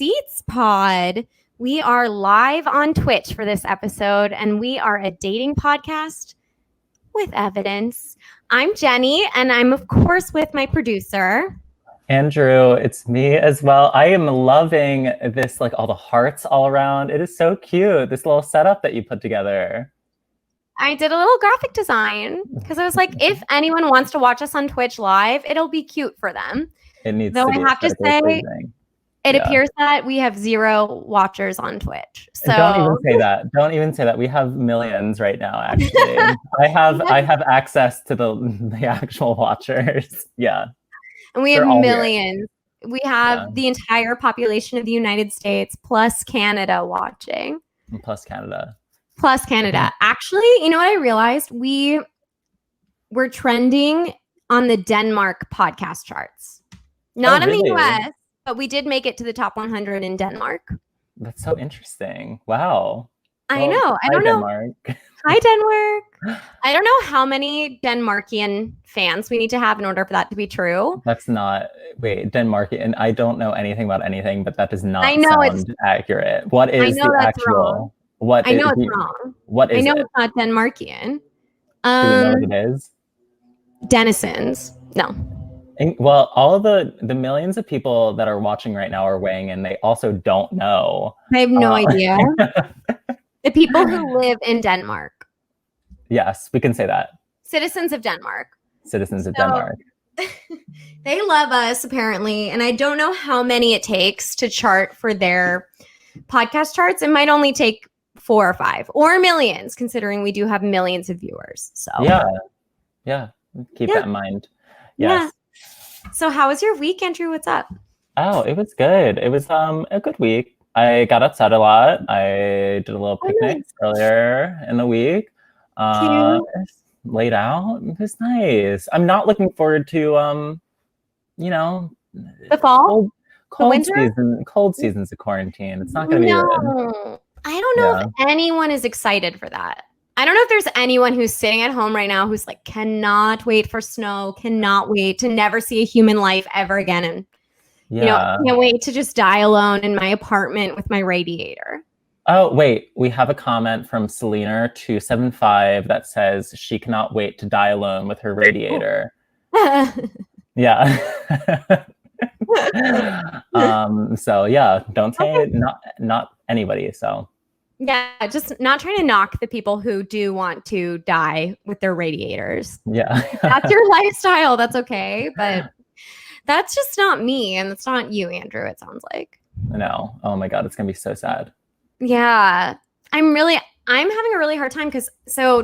Receipts Pod. We are live on Twitch for this episode, and we are a dating podcast with evidence. I'm Jenny, and I'm, of course, with my producer. Andrew, it's me as well. I am loving this, like all the hearts all around. It is so cute, this little setup that you put together. I did a little graphic design because I was like, if anyone wants to watch us on Twitch live, it'll be cute for them. It needs Though to be I have to say, pleasing. It appears that we have 0 watchers on Twitch. So don't even say that. Don't even say that. We have millions right now, actually. I have access to the actual watchers. Yeah. And we have millions. Here. We have the entire population of the United States plus Canada watching. Plus Canada. Plus Canada. Actually, you know what I realized? We were trending on the Denmark podcast charts. Not in the US, but we did make it to the top 100 in Denmark. That's so interesting. Wow. I know. I don't know. Denmark. Hi, Denmark. I don't know how many Denmarkian fans we need to have in order for that to be true. That's not, wait, Denmarkian. I don't know anything about anything, but that does not sound accurate. What is the actual? Wrong. What I know it's wrong. What is it? I know it's not Denmarkian. Do we know what it is? Denizens. No. Well, all of the millions of people that are watching right now are weighing in. They also don't know. I have no idea. The people who live in Denmark. Yes, we can say that. Citizens of Denmark. Citizens of Denmark. They love us, apparently. And I don't know how many it takes to chart for their podcast charts. It might only take 4 or 5 or millions, considering we do have millions of viewers. So yeah. Keep that in mind. Yes. Yeah. So how was your week, Andrew? What's up? Oh, it was good. It was a good week. I got outside a lot. I did a little picnic earlier in the week. Laid out. It was nice. I'm not looking forward to the fall, cold seasons of quarantine. It's not going to be good. I don't know if anyone is excited for that. I don't know if there's anyone who's sitting at home right now who's like, cannot wait for snow, cannot wait to never see a human life ever again. And, can't wait to just die alone in my apartment with my radiator. Oh, wait. We have a comment from Selena275 that says she cannot wait to die alone with her radiator. Yeah. So yeah, don't say not anybody. So yeah, just not trying to knock the people who do want to die with their radiators. Yeah. That's your lifestyle. That's okay. But that's just not me. And it's not you, Andrew, it sounds like. No. Oh my God. It's going to be so sad. Yeah. I'm having a really hard time because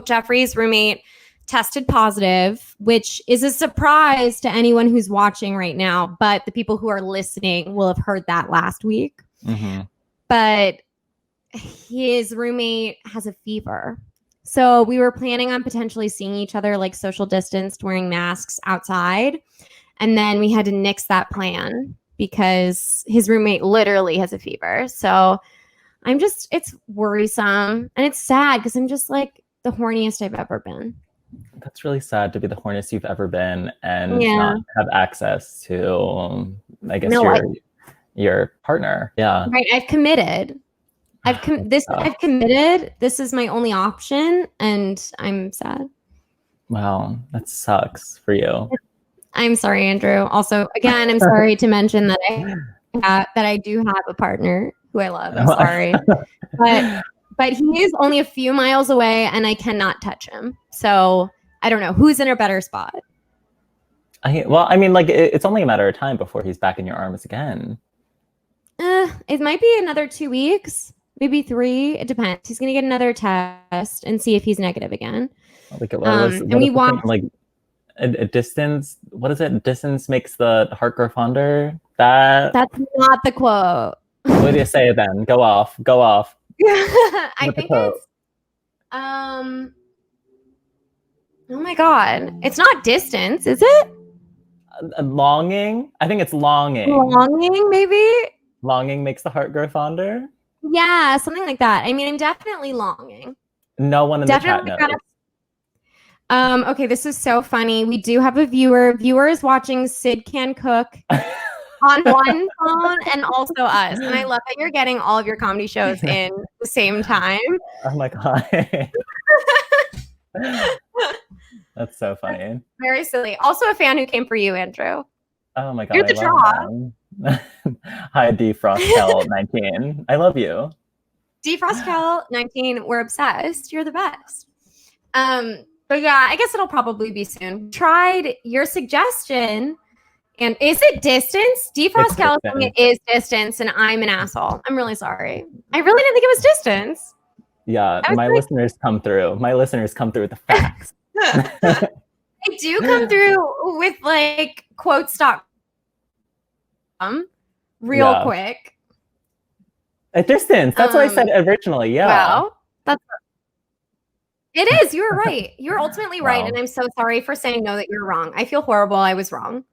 Jeffrey's roommate tested positive, which is a surprise to anyone who's watching right now. But the people who are listening will have heard that last week. Mm-hmm. But his roommate has a fever. So we were planning on potentially seeing each other like social distanced, wearing masks outside. And then we had to nix that plan because his roommate literally has a fever. So it's worrisome and it's sad because I'm just like the horniest I've ever been. That's really sad to be the horniest you've ever been and not have access to, I guess, your partner. Yeah. Right. I've committed. I've committed. This is my only option, and I'm sad. Wow, that sucks for you. I'm sorry, Andrew. Also, again, I'm sorry to mention that I do have a partner who I love. I'm sorry, but he is only a few miles away, and I cannot touch him. So I don't know who's in a better spot. It's only a matter of time before he's back in your arms again. It might be another 2 weeks. Maybe 3. It depends. He's going to get another test and see if he's negative again. And we want a distance. What is it? Distance makes the heart grow fonder. That's not the quote. What do you say then? Go off. I think it's oh my God. It's not distance, is it? Longing? I think it's longing. Longing, maybe? Longing makes the heart grow fonder? Yeah, something like that. I mean, I'm definitely longing. No one in the chat knows. Okay, this is so funny. We do have a viewer. Viewer is watching Sid Can Cook on one phone and also us. And I love that you're getting all of your comedy shows in the same time. Oh my God. That's so funny. Very silly. Also a fan who came for you, Andrew. Oh my God. You're the draw. Hi, DFrostKel19. I love you. DFrostKel19, we're obsessed. You're the best. But yeah, I guess it'll probably be soon. Tried your suggestion. And is it distance? DFrostKel saying it is distance, and I'm an asshole. I'm really sorry. I really didn't think it was distance. Yeah, my listeners come through. My listeners come through with the facts. They do come through with like quotes real quick. At distance. That's what I said originally. Yeah. Wow. It is. You're right. You're ultimately right. And I'm so sorry for saying no that you're wrong. I feel horrible. I was wrong.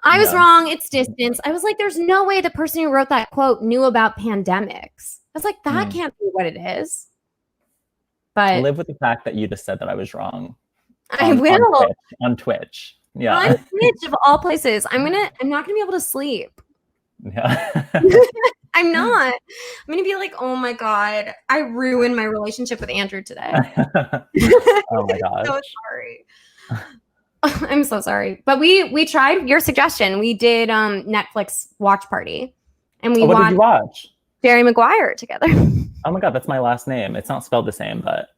I was wrong. It's distance. I was like, there's no way the person who wrote that quote knew about pandemics. I was like, that can't be what it is. But live with the fact that you just said that I was wrong. I will. On Twitch. Yeah. On Twitch of all places. I'm not gonna be able to sleep. Yeah. I'm not. I'm gonna be like, oh my God, I ruined my relationship with Andrew today. Oh my God. So sorry. I'm so sorry. But we tried your suggestion. We did Netflix watch party. And we what did you watch? Jerry Maguire together. Oh my God, that's my last name. It's not spelled the same, but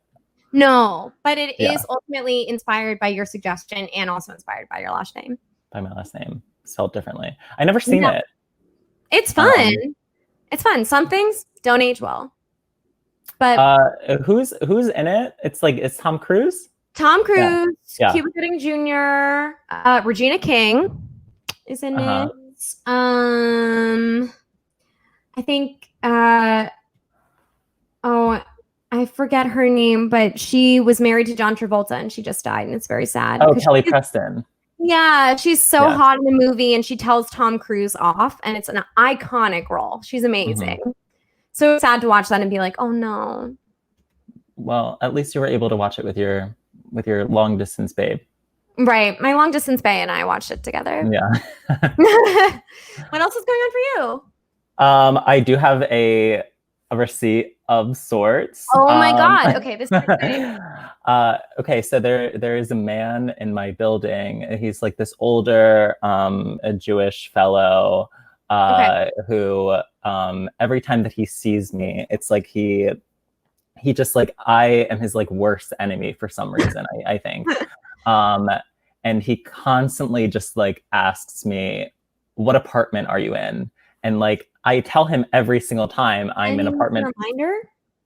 no, but it is ultimately inspired by your suggestion and also inspired by your last name. By my last name, spelled differently. I never seen it. It's fun. It's fun. Some things don't age well. But who's in it? It's Tom Cruise? Tom Cruise, Cuba Gooding Jr., Regina King is in it. I think I forget her name, but she was married to John Travolta and she just died, and it's very sad. Oh, Kelly Preston. Yeah, she's so hot in the movie, and she tells Tom Cruise off, and it's an iconic role. She's amazing. So sad to watch that and be like, oh no. Well, at least you were able to watch it with your long distance babe. Right. My long distance babe and I watched it together. Yeah. What else is going on for you? I do have a receipt of sorts. Oh my God. Okay, this is exciting. Okay, so there is a man in my building. He's like this older, a Jewish fellow, who every time that he sees me, it's like he just like, I am his like worst enemy for some reason, I think. And he constantly just like asks me, what apartment are you in? And like, I tell him every single time I'm in apartment. Reminder?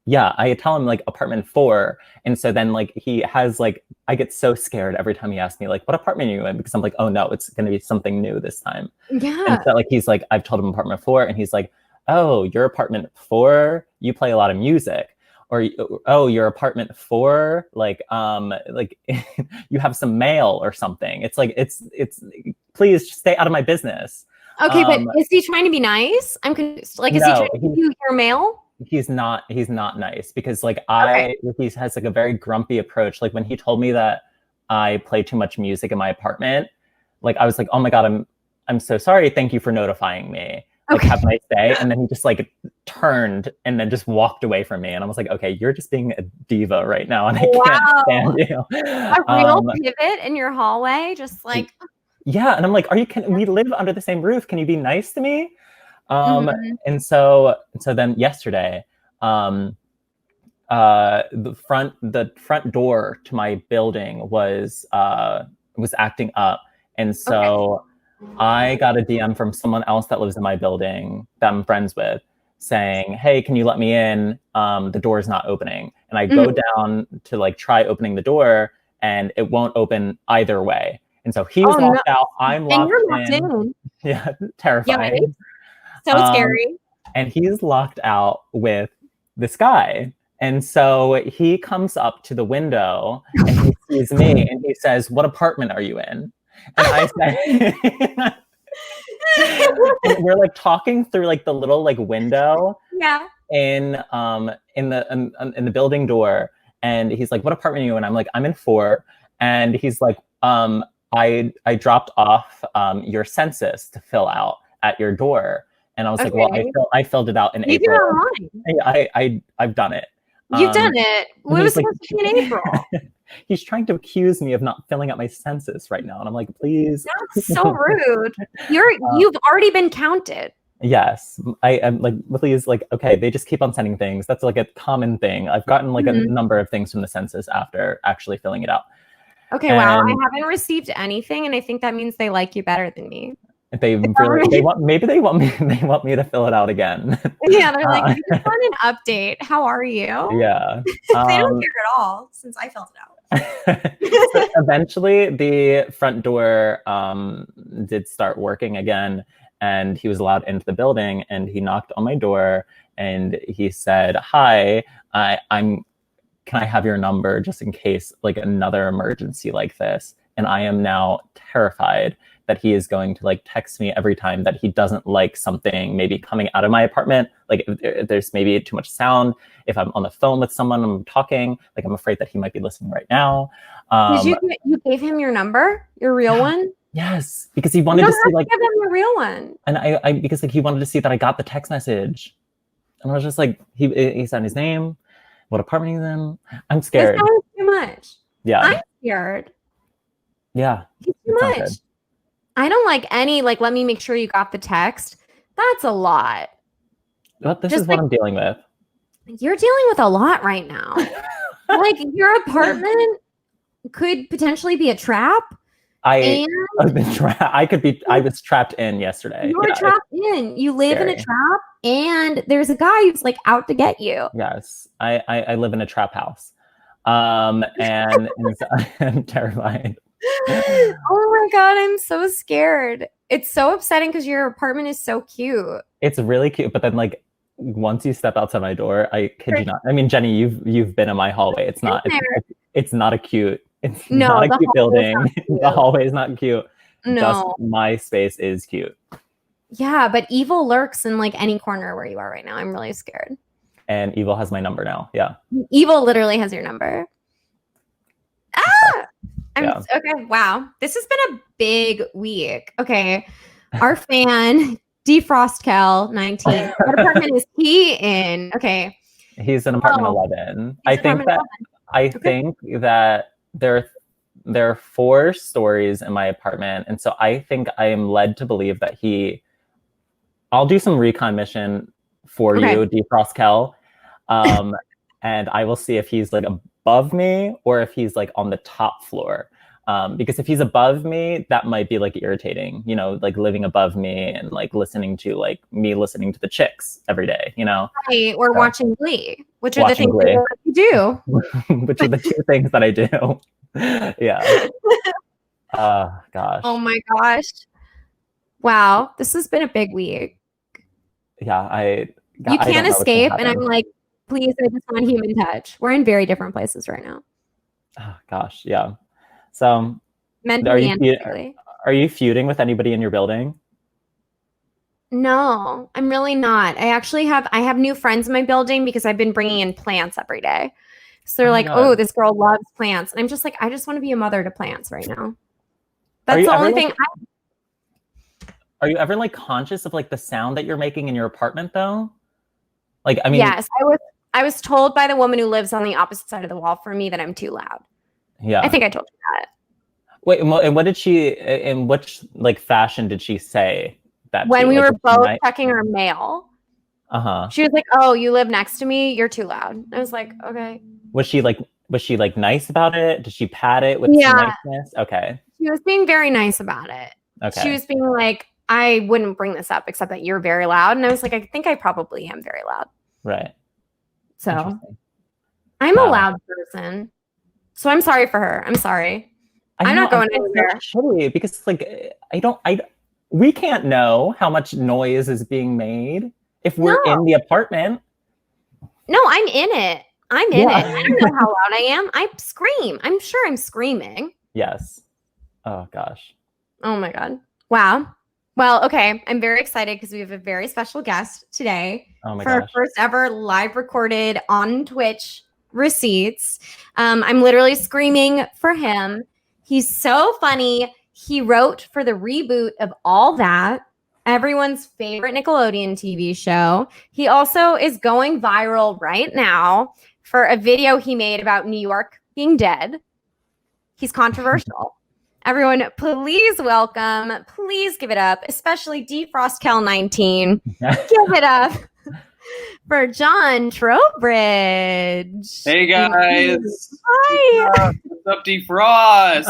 Yeah, I tell him like apartment 4. And so then like he has like, I get so scared every time he asks me like, what apartment are you in? Because I'm like, oh no, it's going to be something new this time. Yeah. And so like, he's like, I've told him apartment 4, and he's like, oh, your apartment 4, you play a lot of music. Or, oh, your apartment 4, like you have some mail or something. It's like, it's please stay out of my business. Okay, but is he trying to be nice? I'm confused. Like, is he trying to give you your mail? He's not nice, because like he has like a very grumpy approach. Like when he told me that I play too much music in my apartment, like I was like, oh my God, I'm so sorry. Thank you for notifying me. Like, have a nice day. And then he just like turned and then just walked away from me. And I was like, okay, you're just being a diva right now. And I can't stand you. A real pivot in your hallway, just like. Yeah. And I'm like, we live under the same roof. Can you be nice to me? And so then yesterday, the front door to my building was acting up. And so I got a DM from someone else that lives in my building that I'm friends with, saying, hey, can you let me in? The door's not opening. And I go down to like try opening the door, and it won't open either way. And so he's locked out. I'm locked in. Yeah, terrifying. Yeah, so scary. And he's locked out with this guy. And so he comes up to the window and he sees me and he says, what apartment are you in? And I say, we're like talking through like the little like window in the building door. And he's like, what apartment are you in? I'm like, I'm in 4. And he's like, I dropped off your census to fill out. at your door. And I was like, Okay. well, I filled it out in You do it April. online. I've done it. You've done it. and What was he's like, supposed to be in April? he's trying to accuse me of not filling out my census right now. And I'm like, please. That's so rude. You've already been counted. Yes. I'm like, please, like, okay, they just keep on sending things. That's like a common thing. I've gotten like a number of things from the census after actually filling it out. Okay, wow. I haven't received anything, and I think that means they like you better than me. They want me to fill it out again. Yeah, they're like, we just want an update. How are you? Yeah. They don't care at all since I filled it out. So eventually the front door did start working again, and he was allowed into the building, and he knocked on my door and he said, "Hi, can I have your number just in case like another emergency like this?" And I am now terrified that he is going to like text me every time that he doesn't like something maybe coming out of my apartment. Like if there's maybe too much sound, if I'm on the phone with someone, I'm talking, like I'm afraid that he might be listening right now. You gave him your number, your real one? Yes, because he wanted to see like give him the real one. And I because like he wanted to see that I got the text message. And I was just like, he said his name, what apartment he's in. I'm scared. That too much. Yeah. I'm scared. Yeah. Too much. I don't like any, like, let me make sure you got the text. That's a lot. But this is what I'm dealing with. You're dealing with a lot right now. Like, your apartment could potentially be a trap. I was trapped in yesterday. You were trapped in. You live in a trap, and there's a guy who's like out to get you. Yes. I live in a trap house. And I'm terrified. Oh my God, I'm so scared. It's so upsetting because your apartment is so cute. It's really cute, but then like once you step outside my door, I kid you not. I mean, Jenny, you've been in my hallway. It's not a cute. It's not a cute building. The hallway is not cute. No. Just my space is cute. Yeah, but evil lurks in like any corner where you are right now. I'm really scared. And evil has my number now. Yeah. Evil literally has your number. Ah! Okay, wow. This has been a big week. Okay. Our fan, DefrostKel19. What apartment is he in? Okay. He's in apartment 11. I think that there are 4 stories in my apartment. And so I think I am led to believe that I'll do some recon mission for you, DefrostKel. And I will see if he's like above me or if he's like on the top floor. Because if he's above me, that might be like irritating, you know, like living above me and like listening to the chicks every day, you know? Right, or watching Glee, which are the things that you do. Which are the 2 things that I do. Yeah. Gosh. Oh my gosh. Wow. This has been a big week. Yeah, you can't escape. And I'm like, please, I just want human touch. We're in very different places right now. Oh, gosh. Yeah. So mentally are you feuding with anybody in your building? No, I'm really not. I have new friends in my building because I've been bringing in plants every day. So they're like, oh, this girl loves plants. And I'm just like, I just want to be a mother to plants right now. That's the only thing. Are you ever like conscious of like the sound that you're making in your apartment though? Like, I mean, yes, I was told by the woman who lives on the opposite side of the wall from me that I'm too loud. Yeah. I think I told you that. Wait, and what did she, in which like fashion did she say that? When we were both checking our mail. She was like, oh, you live next to me, you're too loud. I was like, okay. Was she like nice about it? Did she pat it with some niceness? Okay. She was being very nice about it. Okay. She was being like, I wouldn't bring this up except that you're very loud. And I was like, I think I probably am very loud. Right. So I'm a loud person. So I'm sorry for her. I'm sorry. I'm not going anywhere. Shitty because like we can't know how much noise is being made if we're in the apartment. No, I'm in it. I'm in it. I don't know how loud I am. I scream. I'm sure I'm screaming. Yes. Oh gosh. Oh my God. Wow. Well, okay. I'm very excited because we have a very special guest today for our first ever live recorded on Twitch receipts. I'm literally screaming for him. He's so funny. He wrote for the reboot of All That. everyone's favorite Nickelodeon TV show. He also is going viral right now for a video he made about New York being dead. He's controversial. Everyone, please give it up, especially DefrostKel19. Give it up for John Trowbridge. Hey guys. Hi. What's up, Defrost?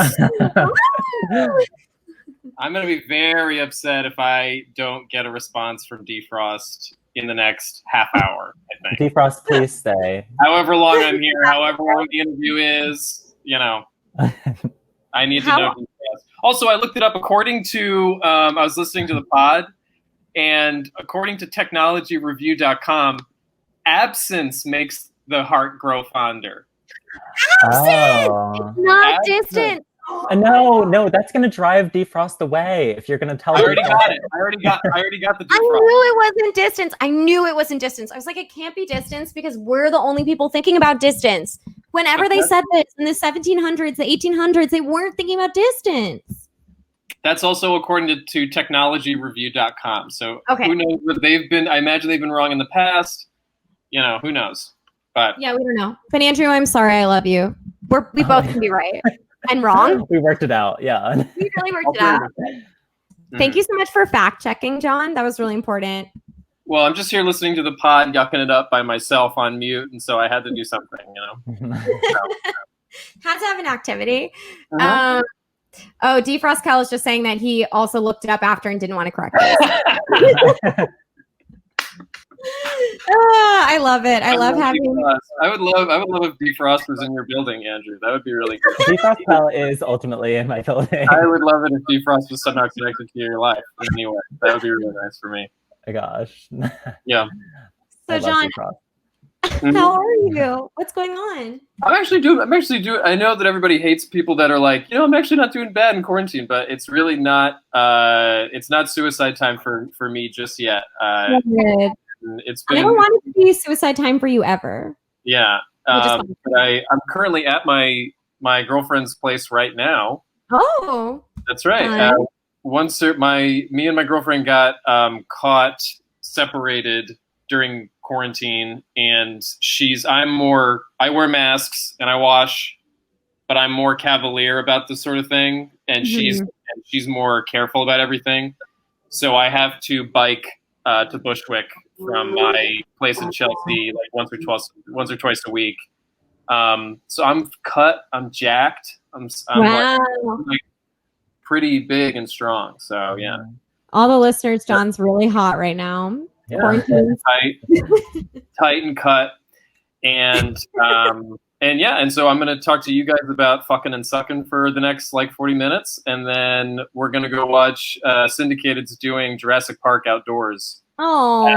I'm going to be very upset if I don't get a response from Defrost in the next half hour, I think. Defrost, please stay. However long I'm here, however long the interview is, you know, I need to know. Also, I looked it up according to, I was listening to the pod, and according to technologyreview.com, absence makes the heart grow fonder. Absence! Oh. It's not Absence. distant. No, that's gonna drive Defrost away if you're gonna tell I already him. got it. I already got the I Defrost. knew it wasn't distance. I was like, it can't be distance because we're the only people thinking about distance. Whenever they said this in the 1700s, the 1800s, they weren't thinking about distance. That's also according to technologyreview.com. So Okay. who knows what they've been, I imagine they've been wrong in the past. You know, who knows? But Yeah, we don't know. But Andrew, I'm sorry. I love you. We both can be right and wrong. We worked it out, yeah. We really worked it out. Thank you so much for fact checking, John. That was really important. Well, I'm just here listening to the pod, yucking it up by myself on mute, and so I had to do something, you know. Had to have an activity. Uh-huh. Defrost Kel is just saying that he also looked it up after and didn't want to correct us. I love it. I love having. Defrost. I would love if Defrost was in your building, Andrew. That would be really good. Defrost Kel is ultimately in my building. I would love it if Defrost was somehow connected to your life in any way. That would be really nice for me. Oh my gosh. Yeah. So, I love John, Defrost. how are you? What's going on? I'm actually doing. I know that everybody hates people that are like, I'm actually not doing bad in quarantine, but it's really not. It's not suicide time for me just yet. Good. It's been. I don't want it to be suicide time for you ever. Yeah. But I'm currently at my girlfriend's place right now. Oh. That's right. Fun. Once me and my girlfriend got caught separated during quarantine, and I wear masks and I wash, but I'm more cavalier about this sort of thing, and she's more careful about everything. So I have to bike to Bushwick from my place in Chelsea like once or twice a week. So I'm cut, I'm jacked, I'm Wow. like pretty big and strong. So yeah. All the listeners, John's really hot right now. Yeah. Quarantine. tight and cut, and so I'm gonna talk to you guys about fucking and sucking for the next like 40 minutes, and then we're gonna go watch Syndicated's doing Jurassic Park Outdoors Oh,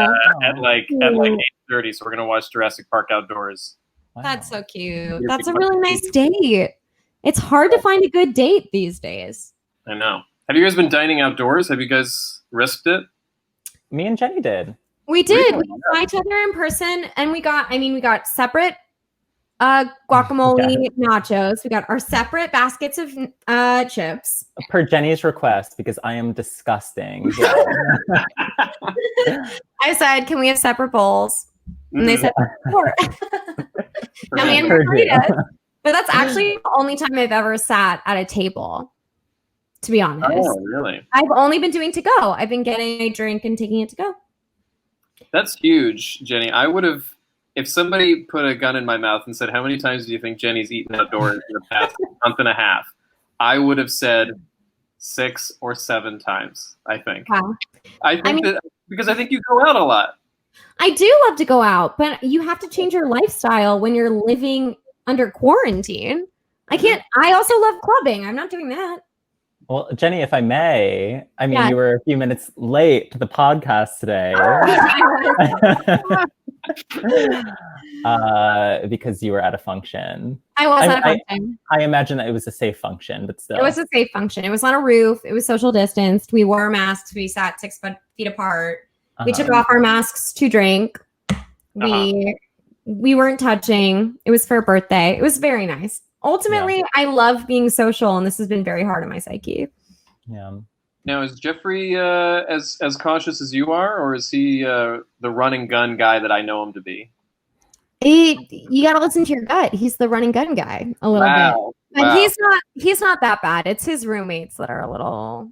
at like 8:30. So we're gonna watch Jurassic Park Outdoors. Wow. that's so cute. That's a really nice date. It's hard to find a good date these days. I know. Have you guys been dining outdoors? Have you guys risked it? Me and Jenny did. We did. We saw each other in person, and we got separate guacamole nachos. We got our separate baskets of chips. Per Jenny's request, because I am disgusting. I said, can we have separate bowls? And they said, sure. Now we had Heard you. margaritas. But that's actually the only time I've ever sat at a table, to be honest. Oh, really? I've only been doing to go. I've been getting a drink and taking it to go. That's huge, Jenny. I would have, if somebody put a gun in my mouth and said, how many times do you think Jenny's eaten outdoors in the past month and a half? I would have said 6 or 7 times, I think. Wow. Because I think you go out a lot. I do love to go out, but you have to change your lifestyle when you're living under quarantine. I also love clubbing. I'm not doing that. Well, Jenny, if I may, I mean, Yeah. you were a few minutes late to the podcast today. Because you were at a function. I was at a function. I imagine that it was a safe function, but still. It was a safe function. It was on a roof. It was social distanced. We wore masks. We sat 6 feet apart. We took off our masks to drink. We weren't touching. It was for a birthday. It was very nice. Ultimately, I love being social, and this has been very hard on my psyche. Yeah. Now, is Jeffrey as cautious as you are, or is he the run and gun guy that I know him to be? You got to listen to your gut. He's the running gun guy a little bit. And Wow. he's not that bad. It's his roommates that are a little.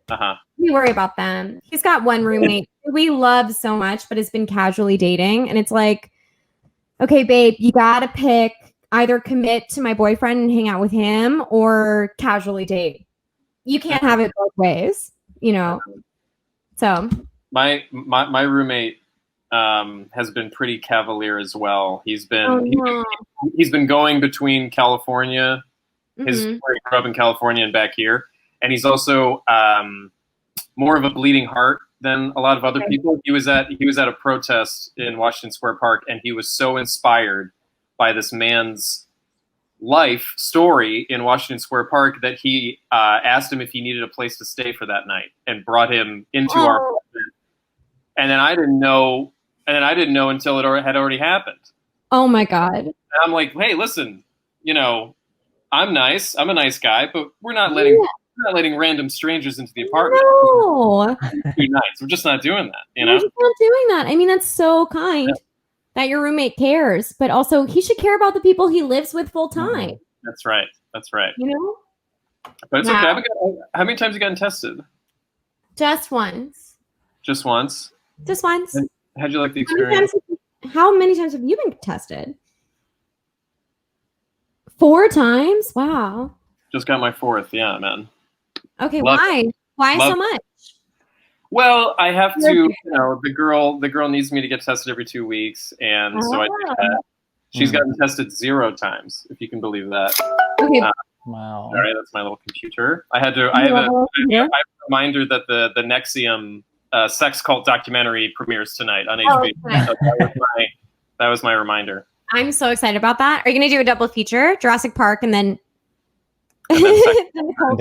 Uh-huh. We worry about them. He's got one roommate who we love so much, but has been casually dating. And it's like, okay, babe, you got to pick either commit to my boyfriend and hang out with him or casually date. You can't have it both ways, you know? So My roommate has been pretty cavalier as well. He's been going between California, where he grew up in California and back here. And he's also more of a bleeding heart than a lot of other people. He was at a protest in Washington Square Park, and he was so inspired by this man's life story in Washington Square Park that he asked him if he needed a place to stay for that night and brought him into our apartment. And then I didn't know until it had already happened. Oh my God. And I'm like, hey, listen, I'm nice. I'm a nice guy, but we're not letting random strangers into the apartment. No. 2 nights. We're just not doing that. We're just not doing that. I mean, that's so kind that your roommate cares, but also he should care about the people he lives with full time. That's right. You know? But it's okay. How many times have you gotten tested? Just once. Just once? Just once. How'd you like the experience? How many times have you been tested? 4 times? Wow. Just got my 4th. Yeah, man. Okay, why? Why so much? Well, I have to, the girl needs me to get tested every 2 weeks, and so I do that. She's gotten tested 0 times, if you can believe that. Okay. Wow. Sorry, that's my little computer. I have a reminder that the NXIVM sex cult documentary premieres tonight on HBO. Okay. So that was my reminder. I'm so excited about that. Are you going to do a double feature, Jurassic Park, and then? They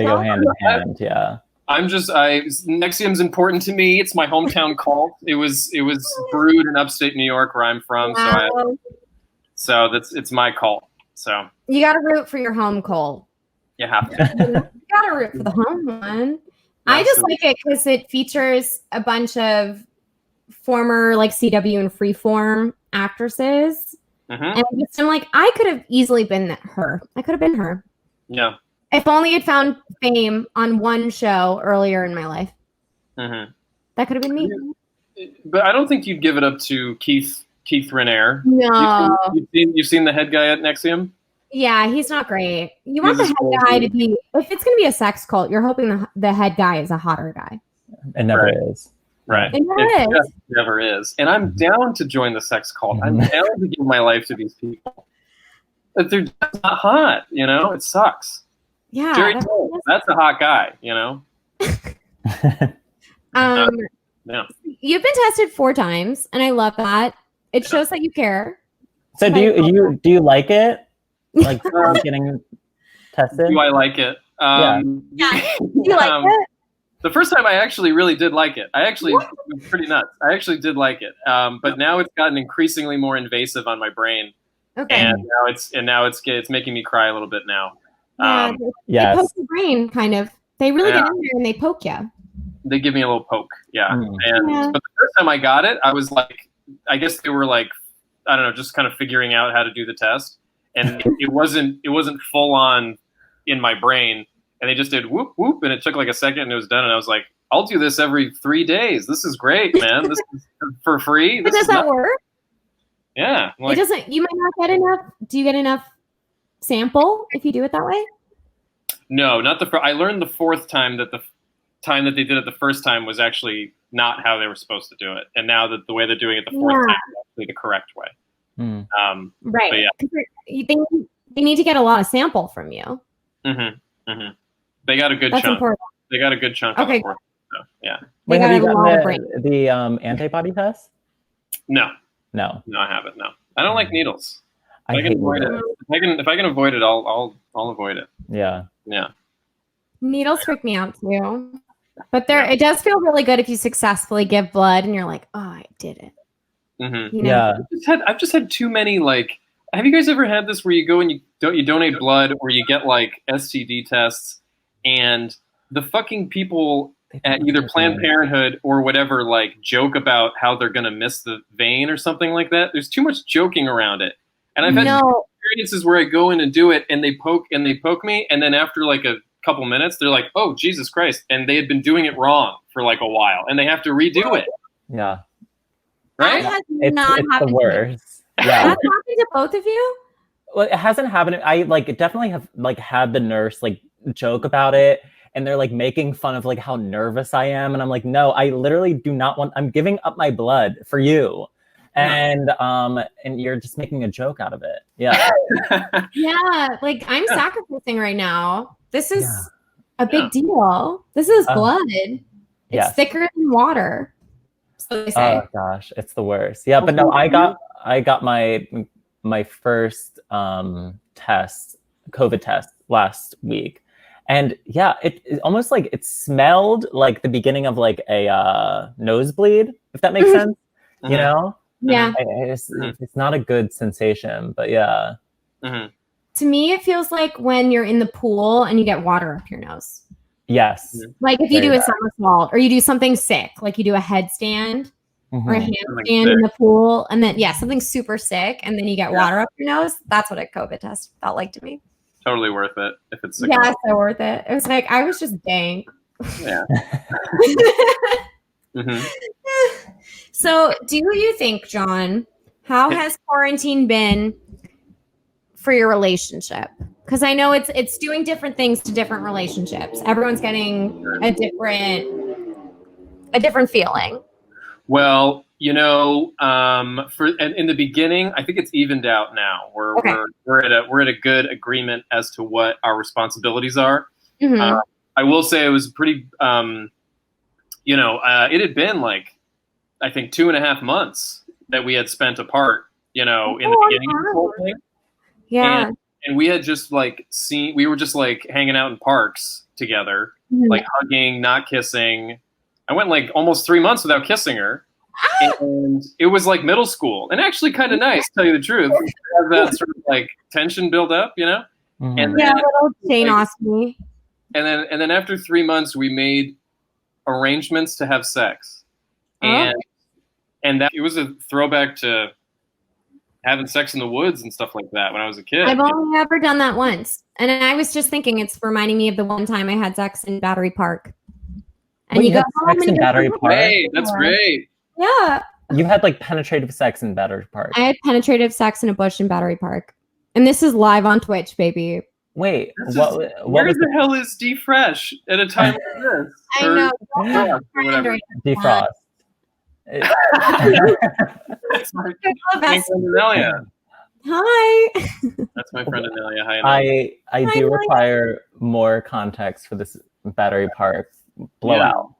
go hand in hand. Yeah. NXIVM's important to me. It's my hometown cult. It was brewed in upstate New York, where I'm from. Wow. So it's my cult. So you got to root for your home cult. You have to. You got to root for the home one. I just like it because it features a bunch of former like CW and Freeform actresses, and I'm like, I could have easily been her. I could have been her. Yeah. If only I'd found fame on one show earlier in my life. That could have been me. But I don't think you'd give it up to Keith Raniere. No. You've seen the head guy at NXIVM? Yeah, he's not great. You want the head guy to be, if it's going to be a sex cult, you're hoping the head guy is a hotter guy. It never is. Right. It just never is. And I'm down to join the sex cult. I'm down to give my life to these people. But they're just not hot, It sucks. Yeah. Jerry that's a hot guy, Yeah. You've been tested 4 times, and I love that. It shows that you care. So do you like it? Like getting tested? Do I like it? Yeah. Do you like it? The first time I actually really did like it. It was pretty nuts. I actually did like it. But now it's gotten increasingly more invasive on my brain. Okay. And now it's making me cry a little bit now. They poke the brain, kind of. They really get in there and they poke you. They give me a little poke, but the first time I got it, I was like, I guess they were like, I don't know, just kind of figuring out how to do the test, and it wasn't full on in my brain, and they just did whoop whoop, and it took like a second, and it was done, and I was like, I'll do this every 3 days. This is great, man. This is for free. But does that work? Yeah, it doesn't. You might not get enough. Do you get enough sample if you do it that way? No, not the. I learned the 4th time that the time that they did it the first time was actually not how they were supposed to do it, and now that the way they're doing it the 4th time is actually the correct way. Right. But they need to get a lot of sample from you. They got a good chunk. Important. They got a good chunk. Okay. So, yeah. Wait, have you gotten the antibody test? No, I haven't. No, I don't like needles. If I can avoid it. If I can avoid it, I'll avoid it. Yeah. Needles freak me out too, but it does feel really good if you successfully give blood and you're like, oh, I did it. Yeah. I've just had too many. Like, have you guys ever had this where you go and you donate blood, or you get like STD tests, and the fucking people at either Planned Parenthood or whatever, like, joke about how they're gonna miss the vein or something like that. There's too much joking around it. And I've had experiences where I go in and do it, and they poke me, and then after like a couple minutes, they're like, "Oh, Jesus Christ!" And they had been doing it wrong for like a while, and they have to redo it. Yeah, right. It's the worst. Yeah, that happened to both of you. Well, it hasn't happened. I like definitely have like had the nurse like joke about it, and they're like making fun of like how nervous I am, and I'm like, no, I literally do not want. I'm giving up my blood for you. And you're just making a joke out of it. Yeah. Yeah, like I'm sacrificing right now. This is a big deal. This is blood. It's thicker than water. So they say. Oh gosh, it's the worst. Yeah, but no, I got my first COVID test last week. And yeah, it almost like it smelled like the beginning of like a nosebleed, if that makes sense. You know? Yeah. It's not a good sensation, but yeah. To me, it feels like when you're in the pool and you get water up your nose. Yes. Like if you do a somersault or you do something sick, like you do a headstand or a handstand in the pool, and then something super sick, and then you get water up your nose. That's what a COVID test felt like to me. Totally worth it if it's sick. Yeah, so worth it. It was like I was just dank. Yeah. So, do you think, John, how has quarantine been for your relationship? Because I know it's doing different things to different relationships. Everyone's getting a different feeling. Well, you know, in the beginning, I think it's evened out now. We're at a good agreement as to what our responsibilities are. I will say it was pretty. It had been like, I think 2.5 months that we had spent apart, in the beginning of the whole thing. Yeah. And we had just like we were just like hanging out in parks together, like hugging, not kissing. I went like almost 3 months without kissing her. And it was like middle school, and actually kind of nice, to tell you the truth. Have that sort of like tension build up, And then, little Jane Austen. And then after 3 months, we made arrangements to have sex. And that it was a throwback to having sex in the woods and stuff like that when I was a kid. I've only ever done that once. And I was just thinking it's reminding me of the one time I had sex in Battery Park. And you go home and Battery Park. Hey, that's great. Yeah. You had like penetrative sex in Battery Park. I had penetrative sex in a bush in Battery Park. And this is live on Twitch, baby. Wait, where the hell is D-Fresh at a time like this? I know. Defrost. That's my friend Anelia. Hi. That's my friend Anelia. Hi, I do require more context for this Battery Park blowout.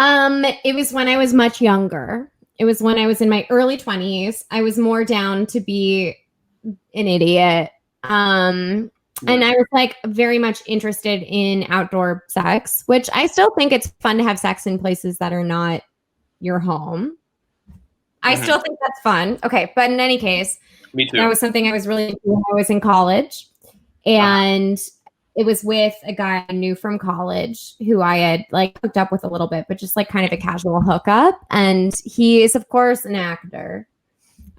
It was when I was much younger. It was when I was in my early 20s. I was more down to be an idiot. And I was like very much interested in outdoor sex, which I still think it's fun to have sex in places that are not your home. I still think that's fun. Okay. But in any case, me too. That was something I was really into when I was in college. And it was with a guy I knew from college who I had like hooked up with a little bit, but just like kind of a casual hookup. And he is, of course, an actor.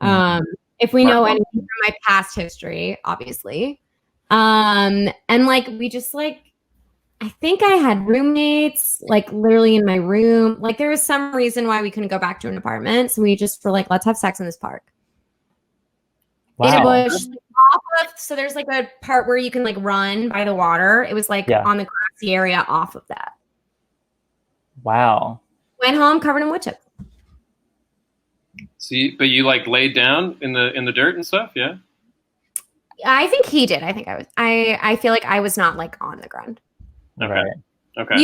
If we know anything from my past history, obviously. And like we just like I think I had roommates like literally in my room. Like there was some reason why we couldn't go back to an apartment. So we just were like, let's have sex in this park. Wow. In a bush. So there's like a part where you can like run by the water. It was like on the grassy area off of that. Wow. Went home covered in wood chips. See, but you like laid down in the dirt and stuff, yeah? I think he did. I think I was. I feel like I was not like on the ground. Okay. Right. Okay.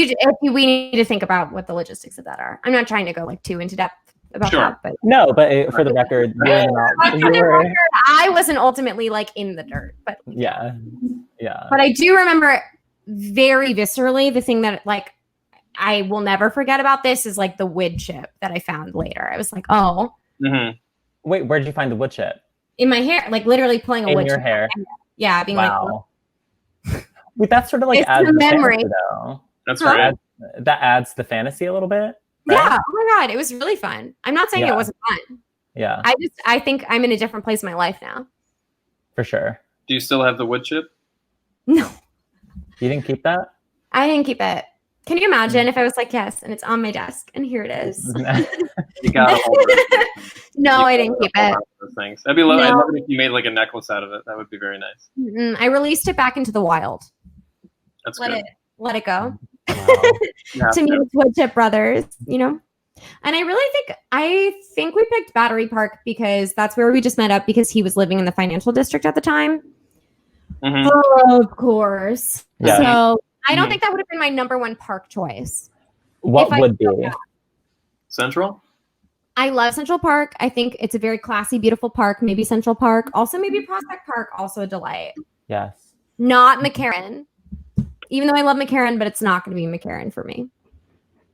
We need to think about what the logistics of that are. I'm not trying to go like too into depth about that, but for the record, I wasn't ultimately like in the dirt, but yeah. But I do remember very viscerally the thing that like I will never forget about this is like the wood chip that I found later. I was like, oh, wait, where did you find the wood chip? In my hair, like literally pulling a wood chip. In your hair? Yeah, being wow. Like, wait, that's sort of like it's a memory. Though. That's Huh? great. That adds the fantasy a little bit. Right? Yeah. Oh my God. It was really fun. I'm not saying Yeah. it wasn't fun. Yeah, I think I'm in a different place in my life now. for sure. Do you still have the wood chip? No, You didn't keep that? I didn't keep it. Can you imagine if I was like, yes, and it's on my desk and here it is? You gotta hold it. No, I didn't keep it. Those things. I'd love No. it if you made like a necklace out of it. That would be very nice. I released it back into the wild. That's Let good. it go. Wow. Yeah, To me, it's Wood Chip Brothers, you know. And I think we picked Battery Park because that's where we just met up because he was living in the financial district at the time. Mhm. Of course. Yeah. So I don't think that would have been my number one park choice. What If I would be? could go back. Central? I love Central Park. I think it's a very classy, beautiful park. Maybe Central Park. Also, maybe Prospect Park. Also a delight. Yes. Not McCarran. Even though I love McCarran, but it's not going to be McCarran for me.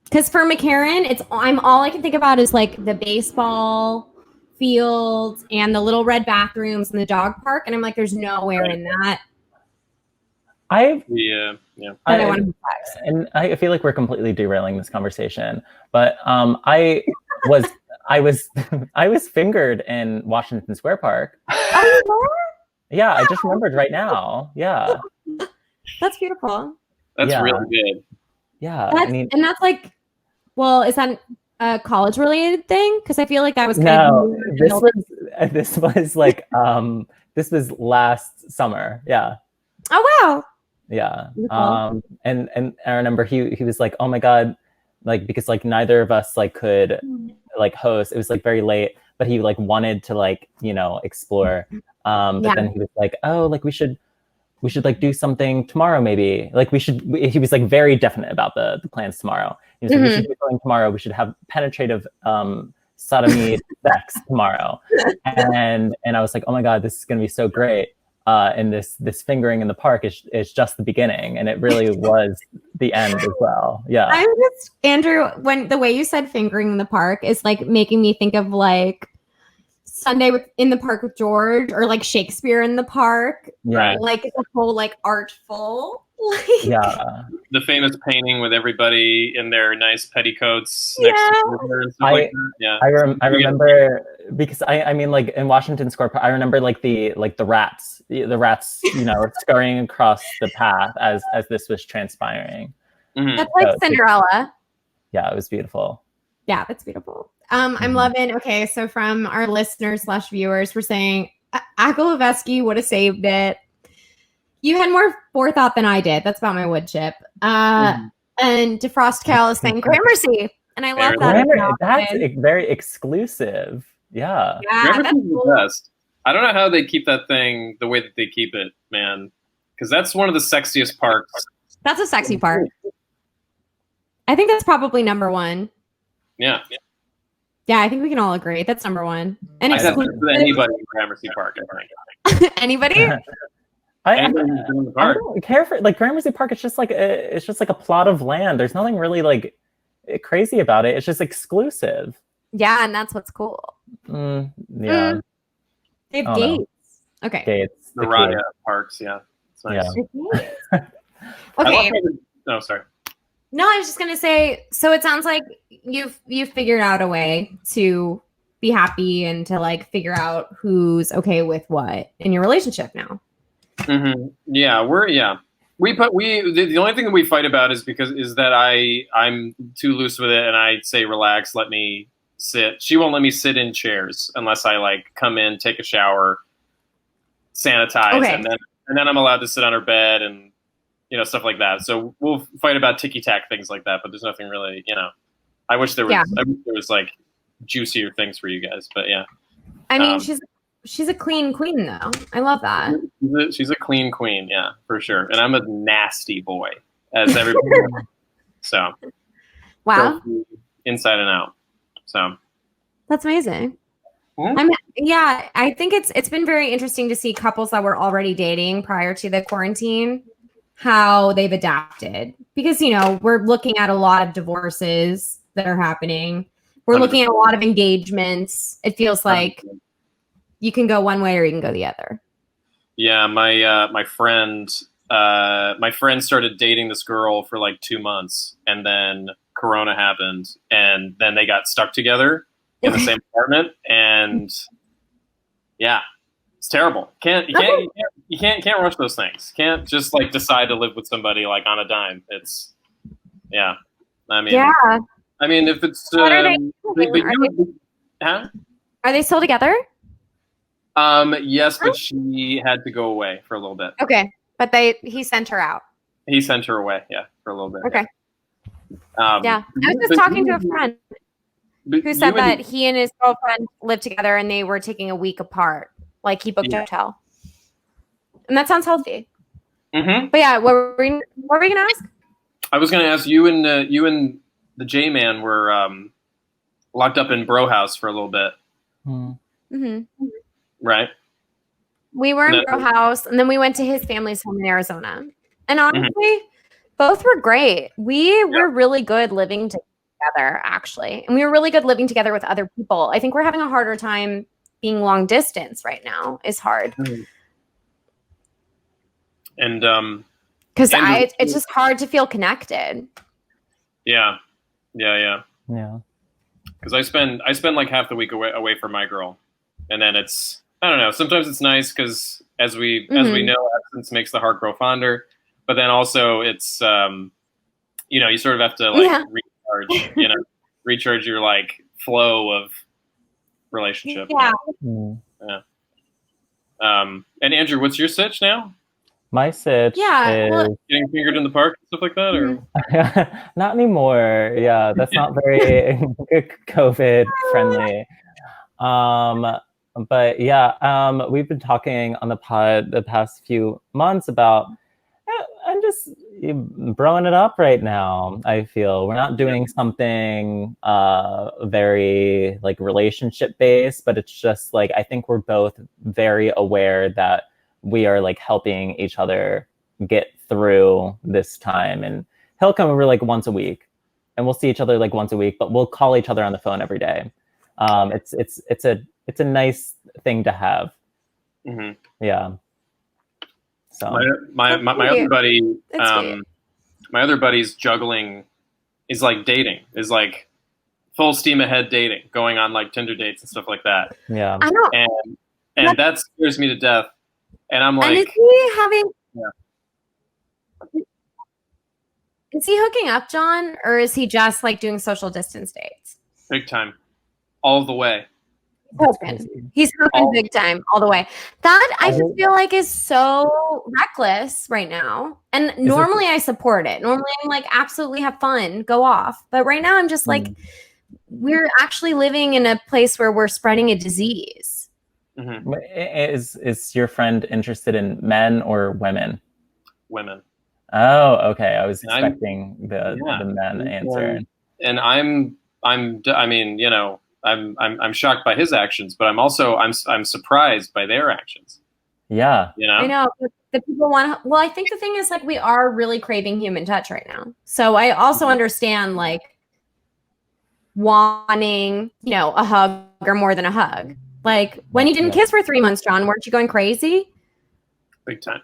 Because for McCarran, all I can think about is like the baseball fields and the little red bathrooms and the dog park. And I'm like, there's nowhere in that. Yeah. I want to be flex. And I feel like we're completely derailing this conversation, but I was fingered in Washington Square Park. Oh, Yeah, I just remembered right now. Yeah, that's beautiful. That's Yeah. really good. yeah. And that's like, well, is that a college related thing? Because I feel like that was kind No, of this was like this was last summer. Yeah. Oh wow. Yeah. Beautiful. And I remember he was like, oh my God, like because like neither of us like could like host. It was like very late, but he like wanted to like, you know, explore. But then he was like, oh, like we should like do something tomorrow maybe. Like he was like very definite about the plans tomorrow. He was like, we should do something tomorrow. We should have penetrative sodomy sex tomorrow. And I was like, oh my God, this is gonna be so great. And this fingering in the park is just the beginning, and it really was the end as well. Yeah. I'm just Andrew. When the way you said fingering in the park is like making me think of like Sunday in the Park with George, or like Shakespeare in the Park. Yeah. Like it's a whole like artful. Like, Yeah. The famous painting with everybody in their nice petticoats next to her and stuff like that. Yeah. I remember because I mean like in Washington Square Park, I remember like the rats, you know, scurrying across the path as this was transpiring. Mhm. That's like Cinderella. Yeah, it was beautiful. Yeah, that's beautiful. I'm loving. Okay, so from our listeners / viewers, we're saying Akolovesky would have saved it. You had more forethought than I did. That's about my wood chip. And Defrost Cal is saying Gramercy, and I love that. That's very exclusive. Yeah. Yeah, that's cool. The best. I don't know how they keep that thing the way that they keep it, man. Because that's one of the sexiest parks. That's a sexy part. I think that's probably number one. Yeah. Yeah, I think we can all agree that's number one. And I have with anybody in Gramercy Park, I think. Anybody? I don't care for like Gramercy Park. It's just like a plot of land. There's nothing really like crazy about it. It's just exclusive. Yeah, and that's what's cool. Yeah. They have gates. Know. Okay. Gates. The Raya parks. Yeah. It's nice. Yeah. Okay. No, sorry. No, I was just gonna say. So it sounds like you've figured out a way to be happy and to like figure out who's okay with what in your relationship now. Mm-hmm. Yeah, the only thing that we fight about is that I'm too loose with it, and I say relax, let me sit. She won't let me sit in chairs unless I like come in, take a shower, sanitize, and then I'm allowed to sit on her bed and stuff like that. So we'll fight about ticky tack things like that, but there's nothing really, I wish there was like juicier things for you guys, but yeah. I mean, she's a clean queen though. I love that. She's a clean queen, yeah, for sure. And I'm a nasty boy, as everybody knows. So wow, inside and out. So that's amazing. I think it's been very interesting to see couples that were already dating prior to the quarantine, how they've adapted, because we're looking at a lot of divorces that are happening. We're looking at a lot of engagements. It feels like you can go one way or you can go the other. Yeah, my friend my friend started dating this girl for like 2 months, and then Corona happened, and then they got stuck together in the same apartment, and yeah, it's terrible. You can't rush those things. Can't just like decide to live with somebody like on a dime. It's yeah. I mean, if it's What are they doing? huh? Are they still together? Yes, but she had to go away for a little bit. Okay, but he sent her out. He sent her away, yeah, for a little bit. Okay. Yeah. I was just talking to a friend who said that he and his girlfriend lived together and they were taking a week apart. Like he booked a hotel, and that sounds healthy. Mm-hmm. But yeah, what were we gonna ask? I was gonna ask you and the J Man were locked up in Bro House for a little bit. Mm-hmm. Right. We were in Bro House, and then we went to his family's home in Arizona. And honestly, both were great. We were really good living together, actually. And we were really good living together with other people. I think we're having a harder time being long distance right now. Is hard. And because it's just hard to feel connected. Yeah. Because I spend like half the week away from my girl, and then it's, I don't know. Sometimes it's nice because as we know, absence makes the heart grow fonder. But then also it's you sort of have to like recharge your like flow of relationship. Yeah. And Andrew, what's your sitch now? My sitch is getting fingered in the park and stuff like that, or not anymore. Yeah, that's not very COVID friendly. But yeah, we've been talking on the pod the past few months about I'm just broing it up right now. I feel we're not doing something very like relationship based, but it's just like I think we're both very aware that we are like helping each other get through this time. And he'll come over like once a week, and we'll see each other like once a week, but we'll call each other on the phone every day. It's a nice thing to have. Mm-hmm. Yeah. So my other buddy, my other buddy's juggling is like dating, is like full steam ahead dating, going on like Tinder dates and stuff like that. Yeah. I know. And that scares me to death. And I'm like, and is he hooking up, John, or is he just like doing social distance dates? Big time, all the way. He's hooking big time, all the way. That I just feel like is so reckless right now. And normally I support it. Normally I'm like, absolutely have fun, go off. But right now I'm just like, we're actually living in a place where we're spreading a disease. Mm-hmm. Is your friend interested in men or women? Women. Oh, okay. I was expecting the men answer. And I mean, you know, I'm shocked by his actions, but I'm surprised by their actions. Yeah. You know? I know. The people want. Well, I think the thing is like we are really craving human touch right now. So I also understand like wanting, you know, a hug or more than a hug. Like when you didn't kiss for 3 months, John, weren't you going crazy? Big time.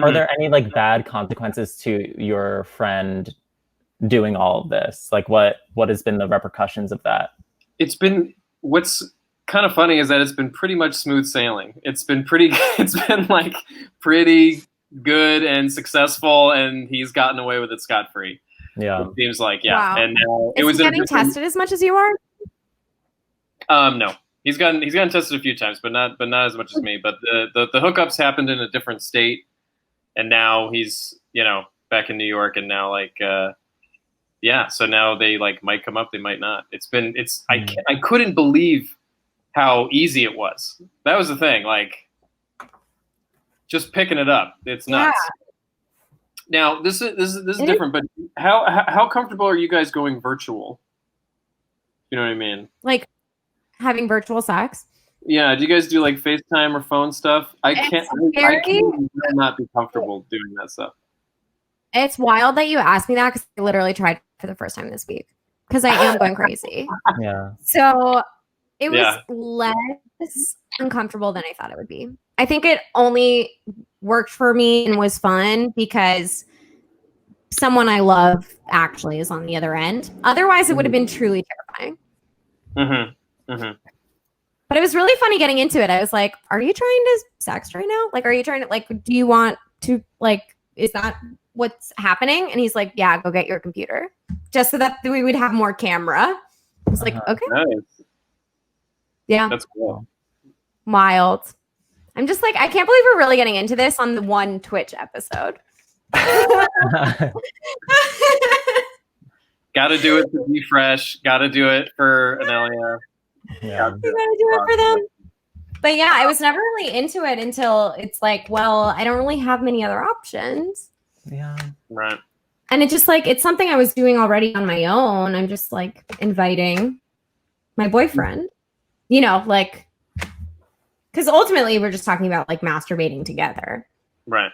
Are there any like bad consequences to your friend doing all of this? Like what has been the repercussions of that? What's kind of funny is that it's been pretty much smooth sailing. It's been like pretty good and successful, and he's gotten away with it scot-free. Yeah. It seems like, Wow. And now Is he getting tested as much as you are? No. He's gotten tested a few times, but not as much as me. But the hookups happened in a different state, and now he's, you know, back in New York, and now like so now they like might come up, they might not. I couldn't believe how easy it was. That was the thing, like just picking it up. It's nuts. Yeah. Now this is different, but how comfortable are you guys going virtual? You know what I mean? Like having virtual sex? Yeah. Do you guys do like FaceTime or phone stuff? I can't not be comfortable doing that stuff. It's wild that you asked me that because I literally tried for the first time this week because I am going crazy. Yeah. So it was less uncomfortable than I thought it would be. I think it only worked for me and was fun because someone I love actually is on the other end. Otherwise, it would have been truly terrifying. But it was really funny getting into it. I was like, are you trying to sext right now? Like, are you trying to, like, do you want to, like, is that what's happening? And he's like, yeah, go get your computer. Just so that we would have more camera. I was like, okay. Nice. Yeah. That's cool. Wild. I'm just like, I can't believe we're really getting into this on the one Twitch episode. Gotta do it to be fresh. Gotta do it for Anelia. Yeah. You gotta do it for them. But yeah, I was never really into it until it's like, well, I don't really have many other options. Yeah. Right. And it's just like, it's something I was doing already on my own. I'm just like inviting my boyfriend, you know, like, because ultimately we're just talking about like masturbating together. Right.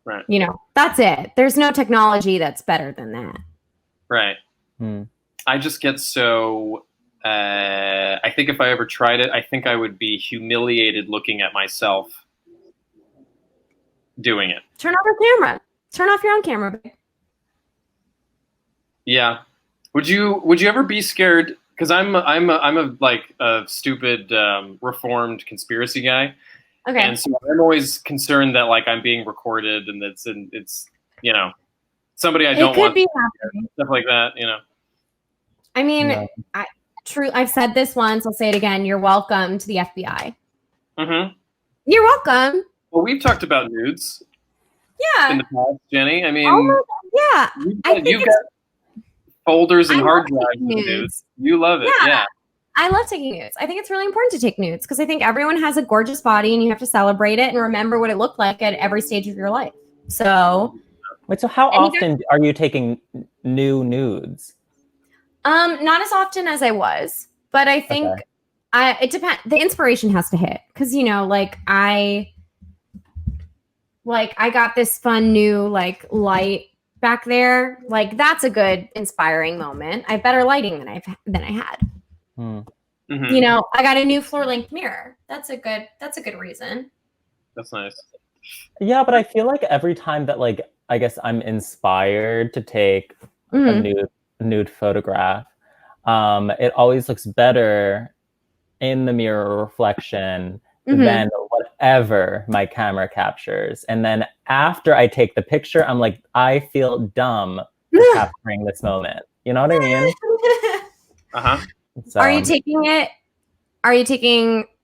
Right. You know, that's it. There's no technology that's better than that. Right. I just get so, I think if I ever tried it, I think I would be humiliated looking at myself doing it. Turn off your camera. Turn off your own camera, babe. Yeah. Would you ever be scared? Because I'm a like a stupid reformed conspiracy guy. Okay. And so I'm always concerned that like I'm being recorded and it's you know, somebody I don't want be happening. Stuff like that, you know. I mean, I've said this once, I'll say it again. You're welcome to the FBI. You're welcome. Well, we've talked about nudes. Yeah. In the past, Jenny. I mean, yeah. You've got folders and hard drives of nudes. You love it. Yeah. I love taking nudes. I think it's really important to take nudes because I think everyone has a gorgeous body and you have to celebrate it and remember what it looked like at every stage of your life. So, wait, so how often are you taking new nudes? Not as often as I was, but I think it depends. The inspiration has to hit because, you know, like I got this fun new like light back there. Like that's a good inspiring moment. I have better lighting than I had. You know, I got a new floor length mirror. That's a good reason. That's nice. Yeah, but I feel like every time that like I guess I'm inspired to take a nude photograph, it always looks better in the mirror reflection than whatever my camera captures. And then after I take the picture, I'm like, I feel dumb for capturing this moment. You know what I mean? So, are you taking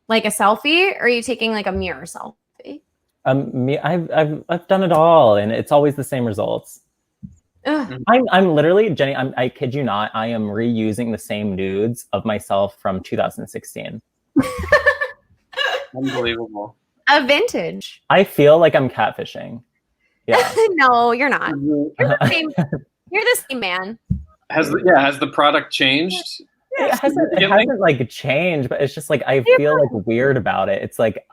like a selfie or are you taking like a mirror selfie? I've done it all and it's always the same results. I'm literally, Jenny, I kid you not, I am reusing the same nudes of myself from 2016. Unbelievable. A vintage. I feel like I'm catfishing. Yeah. No, you're not. You're the same man. Has the product changed? It hasn't like changed, but it's just like I feel like weird about it. It's like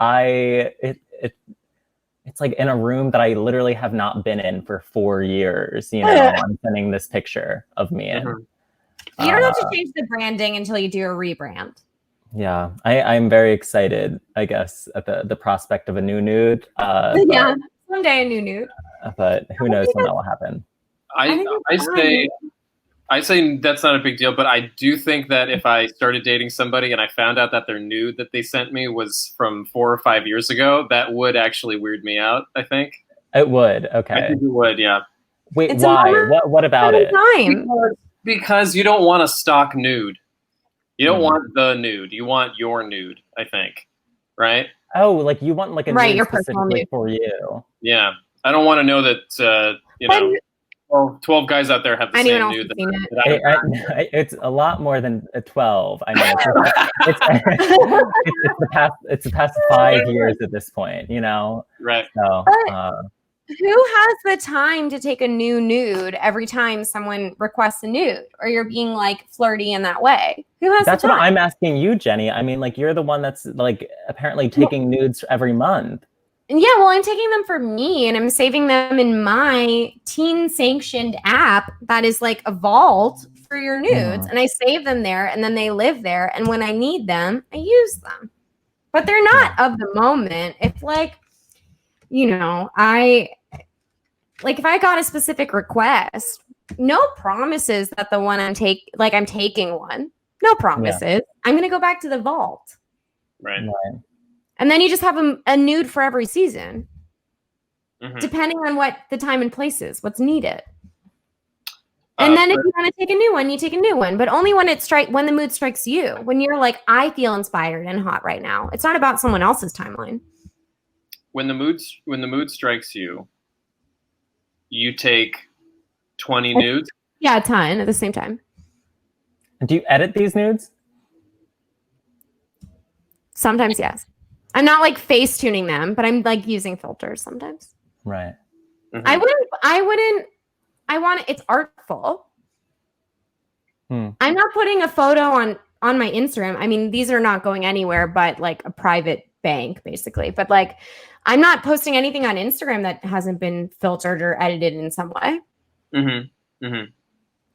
it's like in a room that I literally have not been in for 4 years. You know, I'm sending this picture of me in. You don't have to change the branding until you do a rebrand. Yeah, I'm very excited, I guess, at the prospect of a new nude. Yeah, someday a new nude. But who knows when that will happen. I say that's not a big deal, but I do think that if I started dating somebody and I found out that their nude that they sent me was from 4 or 5 years ago, that would actually weird me out, I think. It would, okay. I think it would, yeah. Wait, why? What about it? Because you don't want a stock nude. You don't want the nude. You want your nude, I think. Right? Oh, like you want like a nude your specifically for you. Yeah. I don't want to know that, you know, 12 guys out there have the same nude. It's a lot more than 12. I mean, it's the past 5 years at this point, you know? Right. So, who has the time to take a new nude every time someone requests a nude or you're being like flirty in that way? Who has That's the time? what I'm asking you, Jenny. I mean, like you're the one that's like apparently taking nudes every month. Yeah, well, I'm taking them for me and I'm saving them in my teen sanctioned app that is like a vault for your nudes. And I save them there and then they live there. And when I need them, I use them. But they're not of the moment. If like, you know, I like if I got a specific request, no promises that the one I'm taking one. No promises. Yeah. I'm going to go back to the vault. Right. And then you just have a nude for every season. Depending on what the time and place is, what's needed. And then if you want to take a new one, you take a new one, but only when when the mood strikes you, when you're like, I feel inspired and hot right now. It's not about someone else's timeline. When the mood strikes you, you take 20 nudes? Yeah, a ton at the same time. Do you edit these nudes? Sometimes, yes. I'm not like face tuning them, but I'm like using filters sometimes. Right. I want it's artful. I'm not putting a photo on my Instagram. I mean, these are not going anywhere but like a private bank, basically. But like, I'm not posting anything on Instagram that hasn't been filtered or edited in some way.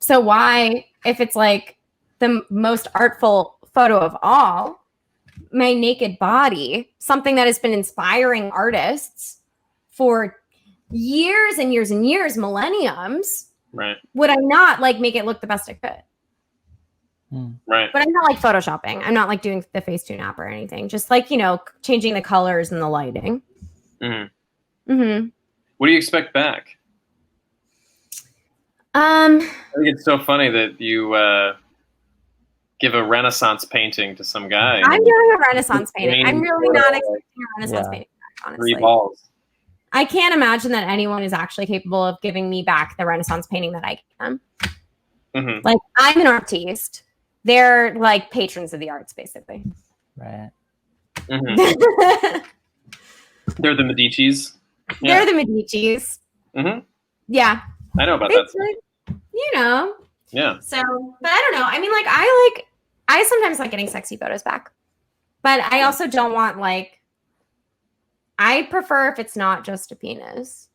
So why, if it's like the most artful photo of all, my naked body, something that has been inspiring artists for years and years and years, millenniums, right? Would I not like make it look the best I could? Right. But I'm not like photoshopping. I'm not like doing the Facetune app or anything. Just like, you know, changing the colors and the lighting. What do you expect back? I think it's so funny that you give a Renaissance painting to some guy. I'm doing a Renaissance painting. I'm really not expecting a Renaissance painting back, honestly. 3 balls. I can't imagine that anyone is actually capable of giving me back the Renaissance painting that I gave them. Like, I'm an artiste. They're like patrons of the arts, basically. Right. They're the Medicis. They're the Medicis. Yeah. I know about that. You know. Yeah. So, but I don't know. I mean, like, I sometimes like getting sexy photos back. But I also don't want I prefer if it's not just a penis.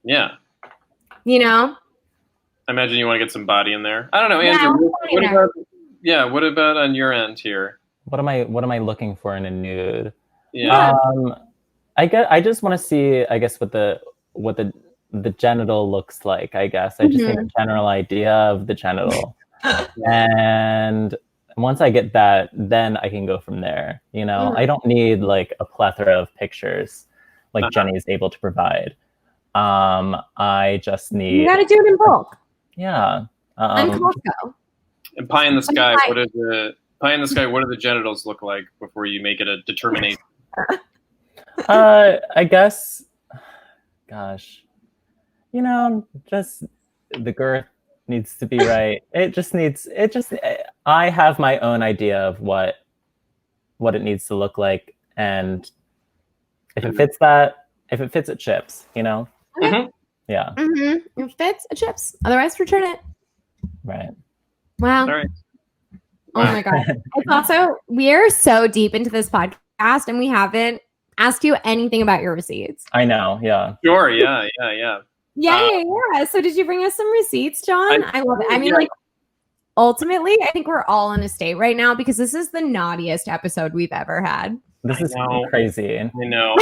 Yeah. You know? I imagine you want to get some body in there. I don't know, Andrew. What about on your end here? What am I looking for in a nude? Yeah. I just want to see, I guess, what the genital looks like, I guess. I just need a general idea of the genital. And once I get that, then I can go from there. You know, I don't need like a plethora of pictures like Jenny is able to provide. I just need. You got to do it in bulk. Yeah. And Costco. And pie in the sky. What do the genitals look like before you make it a determination? I guess. Gosh, you know, just the girth needs to be right. I have my own idea of what it needs to look like, and if it fits it chips, you know. Yeah. If it fits, it chips. Otherwise, return it. Right. Wow. All right. Oh my God. It's also, we are so deep into this podcast and we haven't asked you anything about your receipts. I know. Yeah. Sure. Yeah. Yeah. So did you bring us some receipts, John? I love it. I mean, like, ultimately, I think we're all in a state right now because this is the naughtiest episode we've ever had. This is crazy. I know.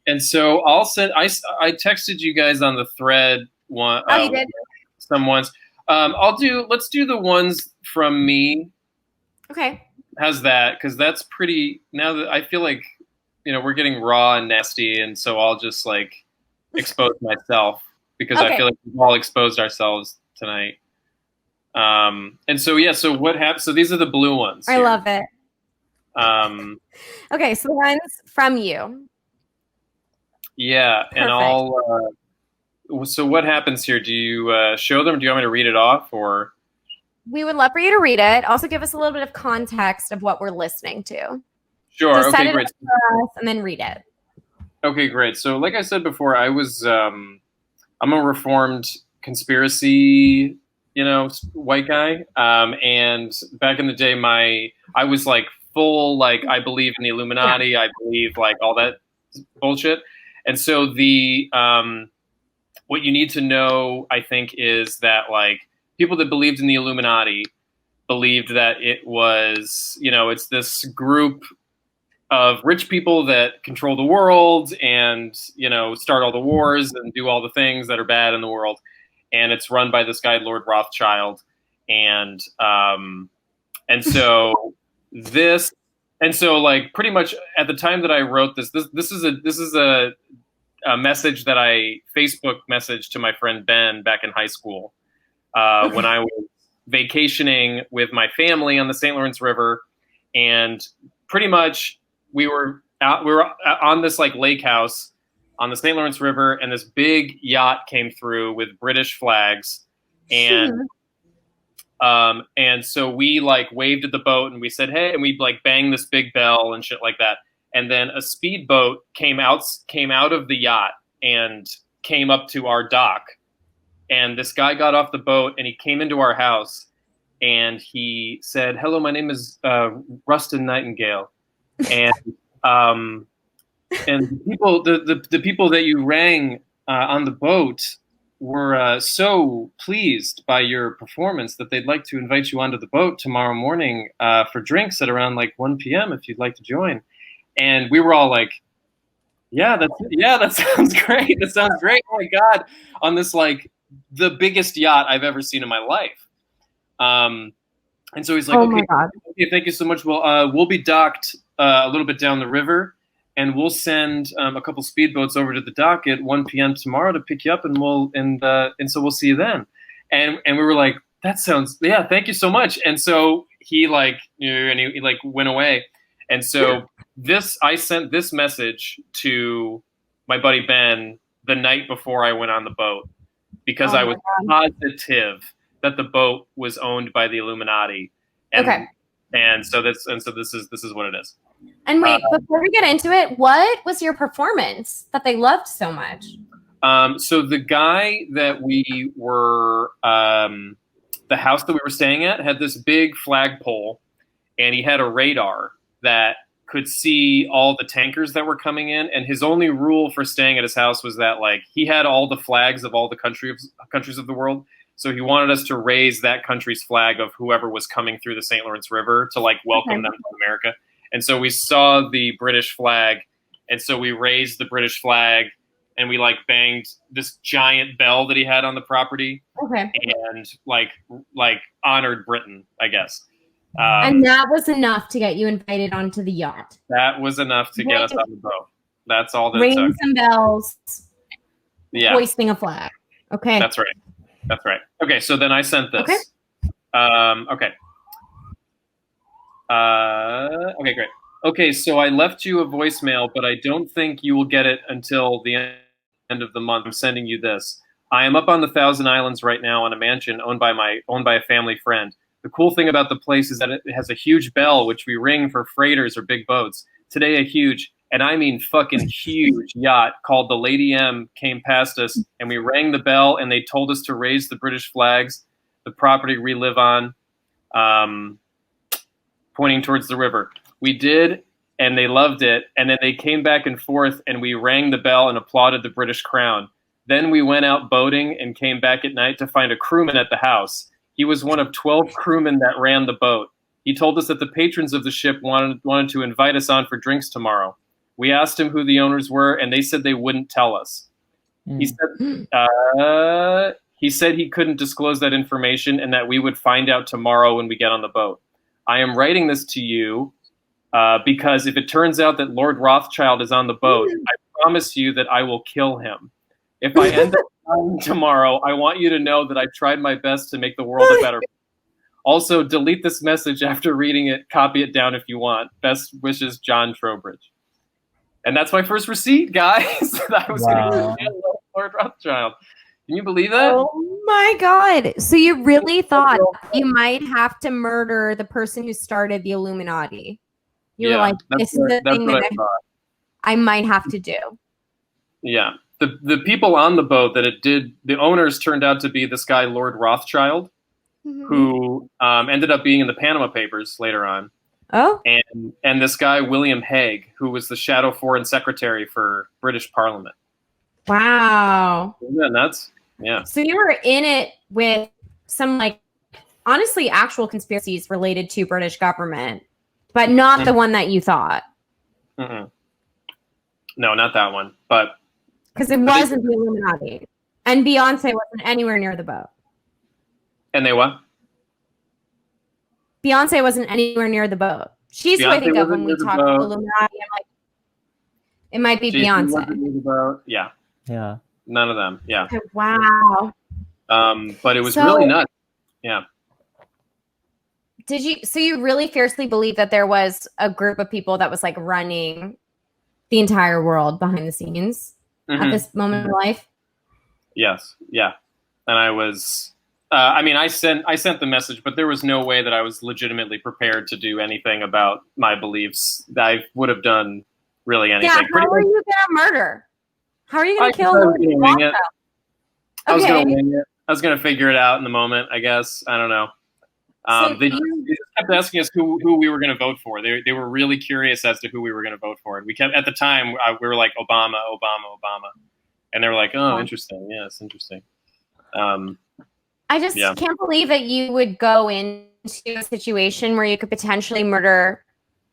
And so I'll send. I texted you guys on the thread one. Oh, you did? Some ones. Let's do the ones from me. Okay. How's that? Because that's pretty. Now that I feel like, you know, we're getting raw and nasty, and so I'll just like expose myself because I feel like we've all exposed ourselves tonight. And so yeah. So what happened? So these are the blue ones. I love it. Okay. So the ones from you. Yeah, perfect. And so what happens here? Do you show them? Do you want me to read it off, or? We would love for you to read it. Also, give us a little bit of context of what we're listening to. Sure. So okay, great. For us and then read it. Okay, great. So, like I said before, I'm a reformed conspiracy, white guy. And back in the day, I was like full, like I believe in the Illuminati. Yeah. I believe like all that bullshit. And so what you need to know, I think, is that like people that believed in the Illuminati believed that it was, it's this group of rich people that control the world and, you know, start all the wars and do all the things that are bad in the world. And it's run by this guy, Lord Rothschild. And so this, and so like pretty much at the time that I wrote this is a message that I Facebook messaged to my friend Ben back in high school when I was vacationing with my family on the St. Lawrence River, and pretty much we were on this like lake house on the St. Lawrence River, and this big yacht came through with British flags, and so we like waved at the boat and we said, hey, and we like banged this big bell and shit like that. And then a speedboat came out of the yacht and came up to our dock. And this guy got off the boat and he came into our house and he said, hello, my name is Rustin Nightingale. And the people that you rang on the boat were so pleased by your performance that they'd like to invite you onto the boat tomorrow morning for drinks at around like 1 p.m. if you'd like to join. And we were all like, that sounds great. That sounds great. Oh my God. On this, like the biggest yacht I've ever seen in my life. And so he's like, okay, thank you so much. Well, we'll be docked a little bit down the river, and we'll send a couple speedboats over to the dock at 1 p.m. tomorrow to pick you up, and so we'll see you then. And we were like, that sounds, thank you so much. And so he like, and he like went away. And so I sent this message to my buddy Ben the night before I went on the boat, because I was positive that the boat was owned by the Illuminati. And so this is what it is. And wait, before we get into it, what was your performance that they loved so much? So the guy that we were, the house that we were staying at had this big flagpole, and he had a radar that could see all the tankers that were coming in. And his only rule for staying at his house was that like he had all the flags of all the countries of the world. So he wanted us to raise that country's flag of whoever was coming through the St. Lawrence River to like welcome them to America. And so we saw the British flag, and so we raised the British flag, and we like banged this giant bell that he had on the property, and like honored Britain, I guess. And that was enough to get you invited onto the yacht. That was enough to get us on the boat. That's all that ringing took. Some bells, hoisting a flag. Okay, that's right. That's right. Okay, so then I sent this. Okay, great. Okay, so I left you a voicemail, but I don't think you will get it until the end of the month. I'm sending you this. I am up on the Thousand Islands right now on a mansion owned by a family friend. The cool thing about the place is that it has a huge bell, which we ring for freighters or big boats. Today, a huge, and I mean fucking huge yacht called the Lady M came past us, and we rang the bell, and they told us to raise the British flags, the property we live on, pointing towards the river. We did, and they loved it, and then they came back and forth, and we rang the bell and applauded the British crown. Then we went out boating and came back at night to find a crewman at the house. He was one of 12 crewmen that ran the boat. He told us that the patrons of the ship wanted to invite us on for drinks tomorrow. We asked him who the owners were, and they said they wouldn't tell us. He said he couldn't disclose that information and that we would find out tomorrow when we get on the boat. I am writing this to you because if it turns out that Lord Rothschild is on the boat, I promise you that I will kill him. If I end up dying tomorrow, I want you to know that I tried my best to make the world a better place. Also, delete this message after reading it. Copy it down if you want. Best wishes, John Trowbridge. And that's my first receipt, guys. I was going to Lord Rothschild. Can you believe that? Oh my God. So you really thought you might have to murder the person who started the Illuminati. You were like, this is the thing that I might have to do. Yeah. The people on the boat that it did, the owners turned out to be this guy, Lord Rothschild, who ended up being in the Panama Papers later on. Oh. And this guy, William Hague, who was the shadow foreign secretary for British Parliament. Wow. Isn't that nuts? Yeah. So you were in it with some, like, honestly, actual conspiracies related to British government, but not the one that you thought. Mm-mm. No, not that one. But Because it wasn't the Illuminati. And Beyonce wasn't anywhere near the boat. and they what? Beyonce wasn't anywhere near the boat. She's who I Beyonce think of wasn't when we near the talk boat. Illuminati. I'm like, it might be Jason Beyonce. wasn't near the boat. Yeah, Yeah. none of them. Yeah. Okay, wow. But it was really nuts. Yeah. So you really fiercely believe that there was a group of people that was like running the entire world behind the scenes at this moment in life? Yes. Yeah. And I was, I mean, I sent the message, but there was no way that I was legitimately prepared to do anything about my beliefs. I would have done really anything. Yeah, how are you going to murder? How are you going to kill I was gonna wing it. I was Okay. going to wing it. I was going to figure it out in the moment, I guess. I don't know. They just kept asking us who we were going to vote for. They were really curious as to who we were going to vote for. And we kept, at the time, we were like, Obama, Obama, Obama. And they were like, oh, interesting. Yes, interesting. I just can't believe that you would go into a situation where you could potentially murder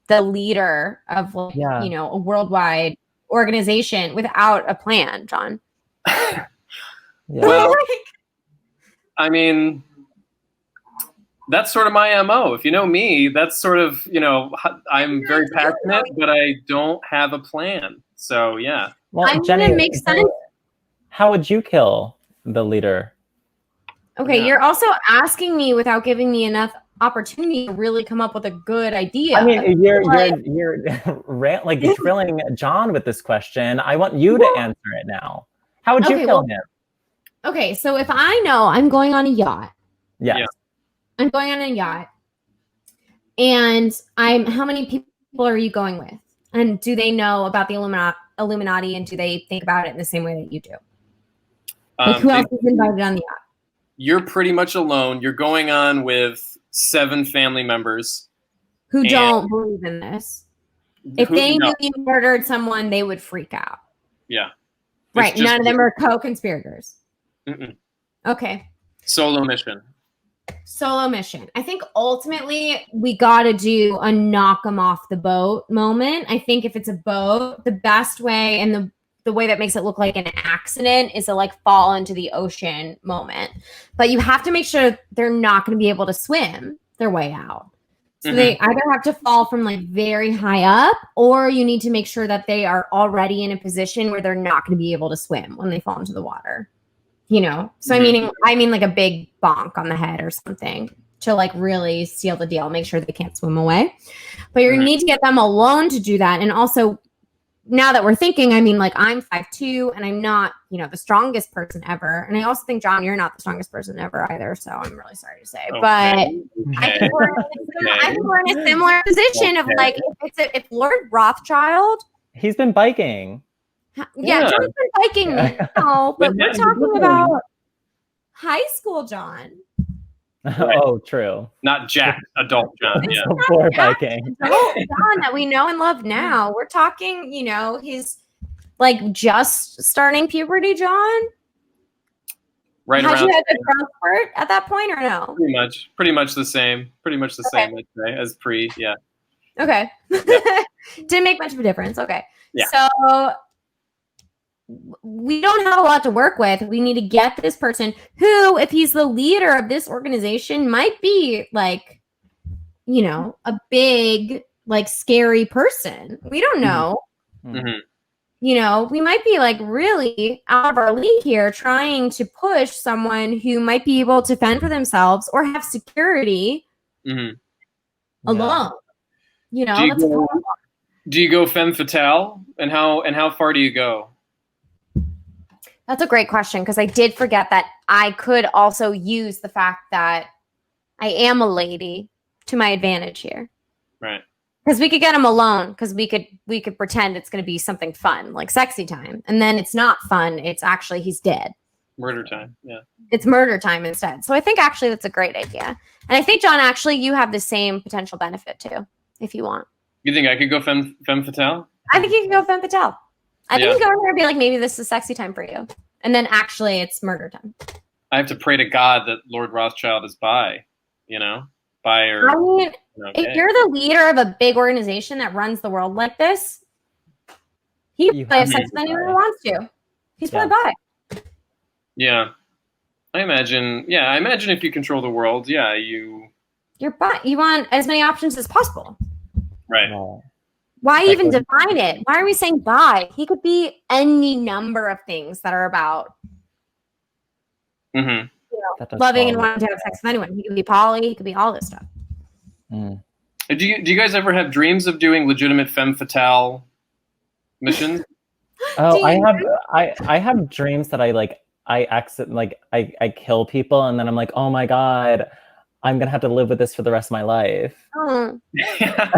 the leader of, like, you know, a worldwide organization without a plan, John. Well, I mean, that's sort of my MO. If you know me, that's sort of, you know, I'm very passionate, but I don't have a plan. So, yeah. Well, Jenny, it makes sense. How would you kill the leader? Okay, you're also asking me without giving me enough opportunity to really come up with a good idea. I mean, you're like drilling John with this question. I want you to answer it now. How would you kill him? Okay, so if I know I'm going on a yacht. Yes. Yeah. I'm going on a yacht. And how many people are you going with? And do they know about the Illuminati, and do they think about it in the same way that you do? Like, who else is invited on the yacht? You're pretty much alone. You're going on with 7 family members who don't believe in this. If they knew you murdered someone, they would freak out. Yeah. Right. None of them are co-conspirators. Okay. Solo mission. I think ultimately we got to do a knock them off the boat moment. I think if it's a boat, the best way and the way that makes it look like an accident is to like fall into the ocean moment. But you have to make sure they're not going to be able to swim their way out. So they either have to fall from like very high up, or you need to make sure that they are already in a position where they're not going to be able to swim when they fall into the water. You know? So I mean like a big bonk on the head or something to like really seal the deal, make sure they can't swim away. But you need to get them alone to do that. And also, now that we're thinking, I mean, like, I'm 5'2", and I'm not, you know, the strongest person ever. And I also think, John, you're not the strongest person ever either. So I'm really sorry to say. But I think we're in a similar position of like, if Lord Rothschild. He's been biking. Yeah, John's been biking now, but we're talking about high school John. Right. Oh, true. Not Jack, adult John. Yeah. Before biking. Adult John that we know and love now. We're talking, you know, he's like just starting puberty, John. Right. Had you had a growth spurt at that point or no? Pretty much the same. Pretty much the same, I'd say, as pre. Yeah. Okay. Yeah. Didn't make much of a difference. Okay. Yeah. So we don't have a lot to work with. We need to get this person who, if he's the leader of this organization, might be like, you know, a big, like, scary person. We don't know. You know, we might be like really out of our league here, trying to push someone who might be able to fend for themselves or have security alone. You know, do you go femme fatale? And how far do you go? That's a great question, because I did forget that I could also use the fact that I am a lady to my advantage here. Right. Because we could get him alone, because we could pretend it's going to be something fun, like sexy time. And then it's not fun. It's actually he's dead. Murder time. Yeah. It's murder time instead. So I think actually that's a great idea. And I think, John, actually you have the same potential benefit too, if you want. You think I could go femme fatale? I think you can go femme fatale. I think you can go in there and be like, maybe this is sexy time for you. And then actually it's murder time. I have to pray to God that Lord Rothschild is bi, you know? Bi or... I mean, if you're the leader of a big organization that runs the world like this, He You probably have have sex to with anyone bi. who wants to. He's probably bi. Yeah. I imagine if you control the world, you... You're bi. You want as many options as possible. Right. Yeah. Why Like, even define it? Why are we saying bi? He could be any number of things that are about Mm-hmm. that does loving and sound- wanting to have sex with anyone. He could be poly. He could be all this stuff. Mm. Do you guys ever have dreams of doing legitimate femme fatale missions? Oh, Do you- I have dreams that I exit, like I kill people, and then I'm like, oh my god, I'm gonna have to live with this for the rest of my life. Oh. God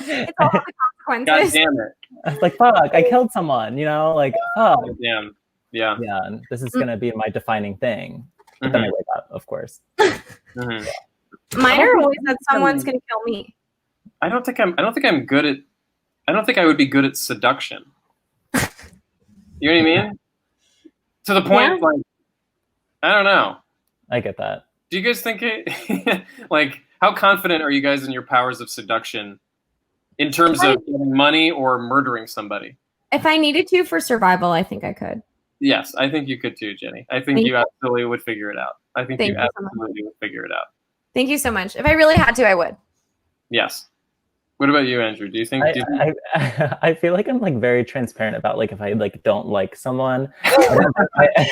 It's all the consequences. damn it. I was like, fuck, I killed someone, you know, like, fuck. God damn. Yeah. Yeah, and this is gonna be my defining thing. But then I wake up, of course. Mm-hmm. Mine are always that someone's gonna kill me. I don't think I'm good at. I don't think I would be good at seduction. You know what I mean? To the point, Yeah. like, I don't know. I get that. Do you guys think it? Like, how confident are you guys in your powers of seduction, in terms of getting money or murdering somebody? If I needed to for survival, I think I could. Yes, I think you could too, Jenny. I think Thank you you. absolutely would figure it out. I think Thank you you so much. absolutely would figure it out. Thank you so much. If I really had to, I would. Yes. What about you, Andrew? Do you think? I feel like I'm like very transparent about like if I like don't like someone. I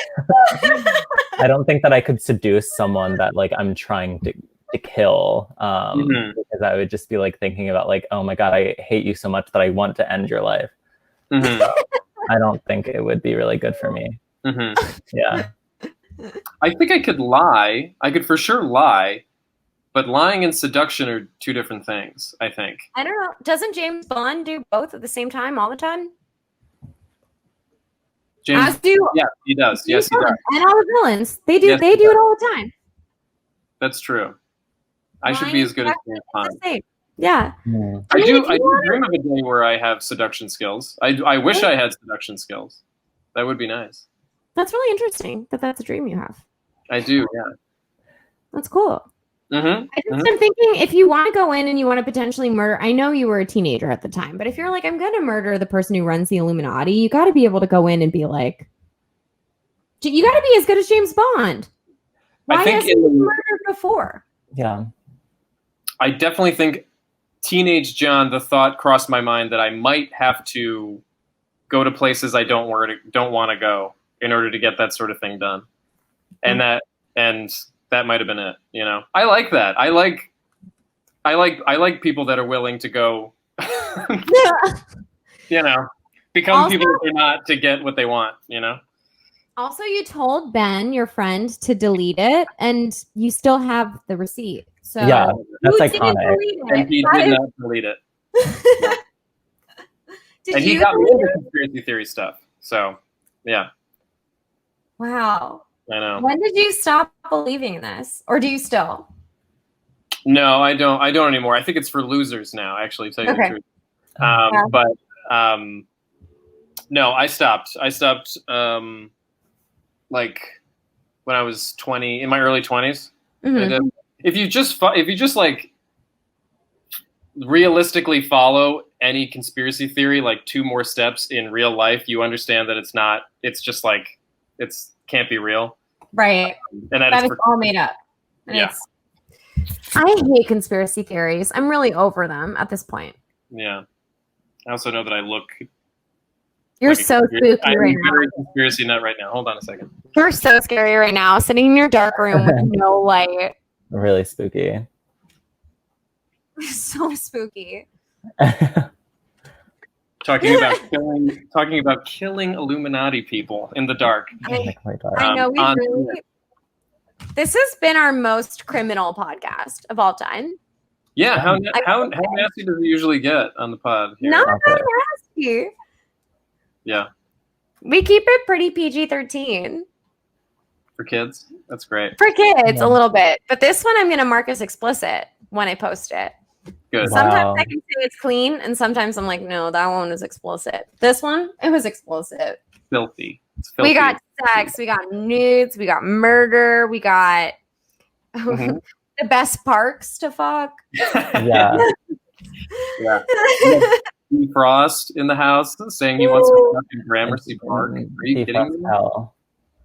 don't think that I could seduce someone that like I'm trying to kill, because I would just be like thinking about like, oh my god, I hate you so much that I want to end your life. I don't think it would be really good for me. Yeah. I think I could lie. I could for sure lie, but lying and seduction are two different things, I think. I don't know. Doesn't James Bond do both at the same time all the time? James, As do yeah, he does. Yes, he does. and all the villains. They do. Yes, They he do does. it all the time. That's true. I should Lying be and as good as seduction James is Bond. the same. Yeah. I mean, do if you dream of a day where I have seduction skills. I wish I had seduction skills. That would be nice. That's really interesting that that's a dream you have. I do, yeah. That's cool. Mm-hmm. I just am thinking if you want to go in and you want to potentially murder, I know you were a teenager at the time, but if you're like, I'm going to murder the person who runs the Illuminati, you got to be able to go in and be like, you got to be as good as James Bond. Why hasn't he been murdered before? Yeah. I definitely think teenage John, the thought crossed my mind that I might have to go to places I don't want to go in order to get that sort of thing done. And that might have been it, you know. I like that. I like people that are willing to go you know, become Also, people that they're not to get what they want, you know. Also, you told Ben, your friend, to delete it, and you still have the receipt. So Yeah, that's who didn't iconic. delete it? And he That did is- not delete it. Did And he you got me delete into it? conspiracy theory stuff. So, yeah, Wow. I know. When did you stop believing in this, or do you still? No, I don't anymore. I think it's for losers now, actually, to tell you the Okay. truth. Yeah. But no, I stopped. Like when I was 20, in my early 20s. Mhm. I did. If you just like realistically follow any conspiracy theory like 2 more steps in real life, you understand that it's just like can't be real. Right. And That is all made up. And Yeah. I hate conspiracy theories. I'm really over them at this point. Yeah. I also know that I look You're like a so conspiracy- spooky I'm right a now. very conspiracy nut right now. Hold on a second. You're so scary right now, sitting in your dark room with no light. Really spooky. So spooky. Talking about killing Illuminati people in the dark. I I know we on- really. This has been our most criminal podcast of all time. Yeah, how nasty does it usually get on the pod here? Not Okay. that nasty. Yeah, We keep it pretty PG-13 for kids. That's great. for kids Yeah. a little bit, but this one I'm going to mark as explicit when I post it. Good. Wow. Sometimes I can say it's clean, and sometimes I'm like, no, that one is explicit. This one, it was explicit. Filthy. It's filthy. We got sex, we got nudes, we got murder, we got Mhm. the best parks to fuck. Yeah. Yeah. Frost in the house saying he wants to fucking Gramercy Park. Are you kidding me? Hell.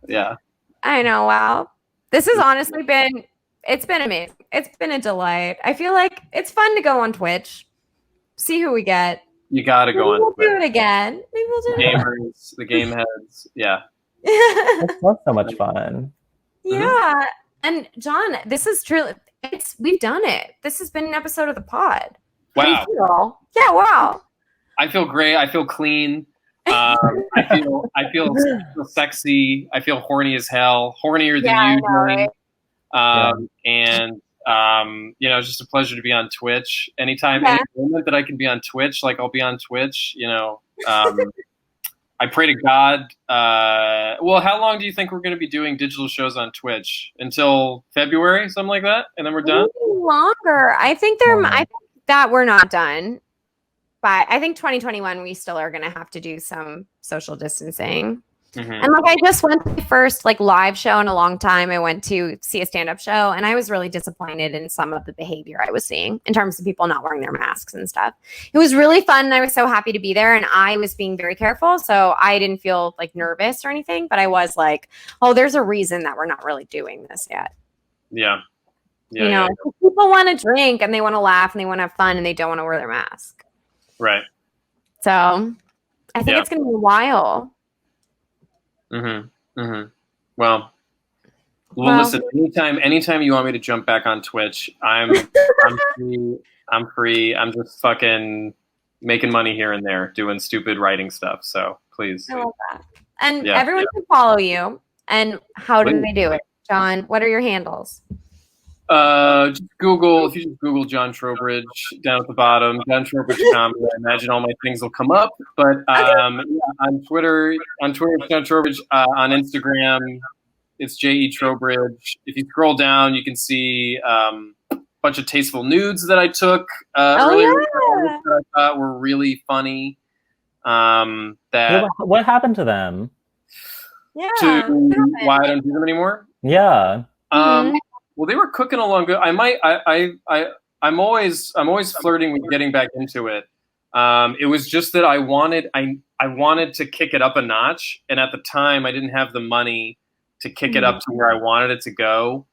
Yeah. I know. Wow. This has honestly been, it's been amazing. It's been a delight. I feel like it's fun to go on Twitch, see who we get. You got to go on. We'll do it again. Maybe we'll do it. Gamers, the game heads. Yeah. It's not so much fun. Yeah. And John, this is truly, we've done it. This has been an episode of the pod. Wow. How do you feel? Yeah, wow. I feel great. I feel clean. I feel sexy. I feel horny as hell, hornier than usual. And it's just a pleasure to be on Twitch. Anytime, any moment that I can be on Twitch, like I'll be on Twitch. I pray to God. Well, how long do you think we're going to be doing digital shows on Twitch? Until February, something like that, and then we're done. Longer. I think I think that we're not done. But I think 2021, we still are going to have to do some social distancing. Mm-hmm. And like, I just went to the first like live show in a long time. I went to see a stand-up show, and I was really disappointed in some of the behavior I was seeing in terms of people not wearing their masks and stuff. It was really fun, and I was so happy to be there, and I was being very careful, so I didn't feel like nervous or anything, but I was like, oh, there's a reason that we're not really doing this yet. Yeah. People want to drink, and they want to laugh, and they want to have fun, and they don't want to wear their mask. Right. So I think it's going to be a while. Mm-hmm. Mm-hmm. Well, listen, anytime you want me to jump back on Twitch, I'm free. I'm just fucking making money here and there, doing stupid writing stuff. So please. I love that. And everyone can follow you. And how do they do it? John, what are your handles? Just Google, if you just Google John Trowbridge down at the bottom, John Trowbridge comedy, I imagine all my things will come up. But on Twitter it's John Trowbridge. On Instagram, it's J.E. Trowbridge. If you scroll down, you can see a bunch of tasteful nudes that I took earlier that I thought were really funny. What happened to them? Yeah. Why I don't do them anymore? Yeah. Well, they were cooking along good. I'm always flirting with getting back into it. It was just that I wanted to kick it up a notch, and at the time I didn't have the money to kick it up to where I wanted it to go,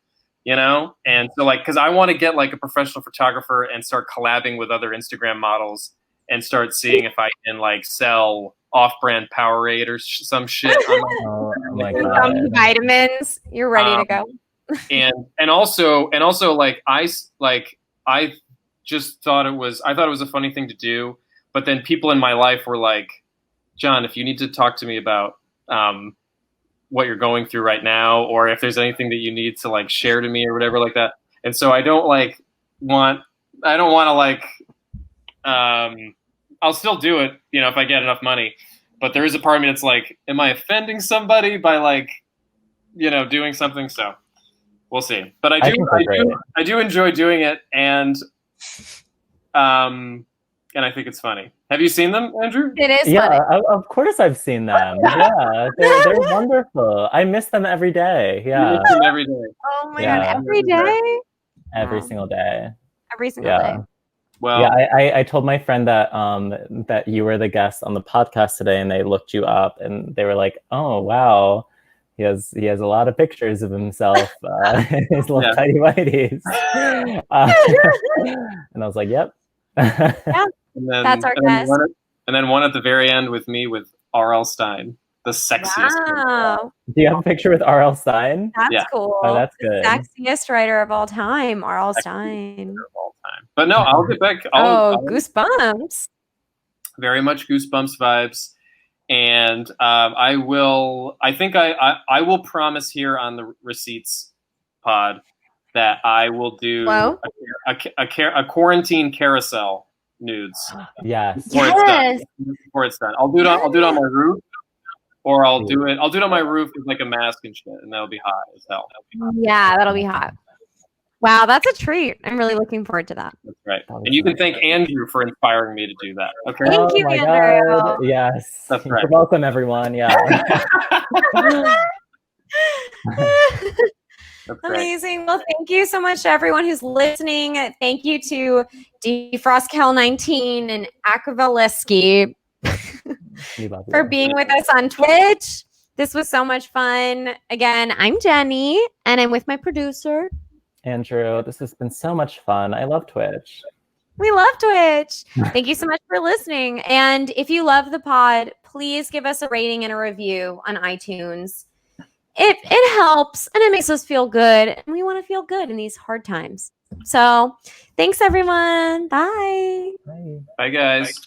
And so because I want to get like a professional photographer and start collabing with other Instagram models and start seeing if I can like sell off-brand Powerade or some shit. Oh my God. Some vitamins. You're ready to go. and also like I just thought it was a funny thing to do, but then people in my life were like, John, if you need to talk to me about what you're going through right now, or if there's anything that you need to like share to me or whatever like that. And so I don't want to I'll still do it, if I get enough money, but there is a part of me that's like, am I offending somebody by doing something? So we'll see. But I do enjoy doing it, and I think it's funny. Have you seen them, Andrew? It is funny. Yeah, of course I've seen them. Yeah, they're wonderful. I miss them every day. Yeah. You miss them every day. Oh my God, every day? Every single day. Every single day. Well, yeah, I told my friend that that you were the guest on the podcast today, and they looked you up, and they were like, "Oh wow, he has a lot of pictures of himself in his little tidy whities." And I was like, "Yep." Yeah, that's our guest. And then one at the very end with me with R.L. Stein, the sexiest. Wow. Do you have a picture with R.L. Stein? That's cool. Oh, that's good. The sexiest writer of all time, R.L. Stein. But no, I'll get back. Goosebumps. Very much Goosebumps vibes. And I will promise here on the Receipts pod that I will do a quarantine carousel nudes. Yes. Before it's done. I'll do it on my roof, or I'll do it on my roof with like a mask and shit, and that'll be hot as hell. Yeah, that'll be hot. Wow, that's a treat. I'm really looking forward to that. That's right. And you can thank Andrew for inspiring me to do that. Okay. Thank you, Andrew. God. Yes. That's right. You're welcome, everyone. Yeah. That's great. Amazing. Well, thank you so much to everyone who's listening. Thank you to DefrostCal19 and Akavaleski for being with us on Twitch. This was so much fun. Again, I'm Jenny, and I'm with my producer, Andrew. This has been so much fun. I love Twitch. We love Twitch. Thank you so much for listening. And if you love the pod, please give us a rating and a review on iTunes. It helps and it makes us feel good. And we want to feel good in these hard times. So thanks, everyone. Bye. Bye. Bye, guys.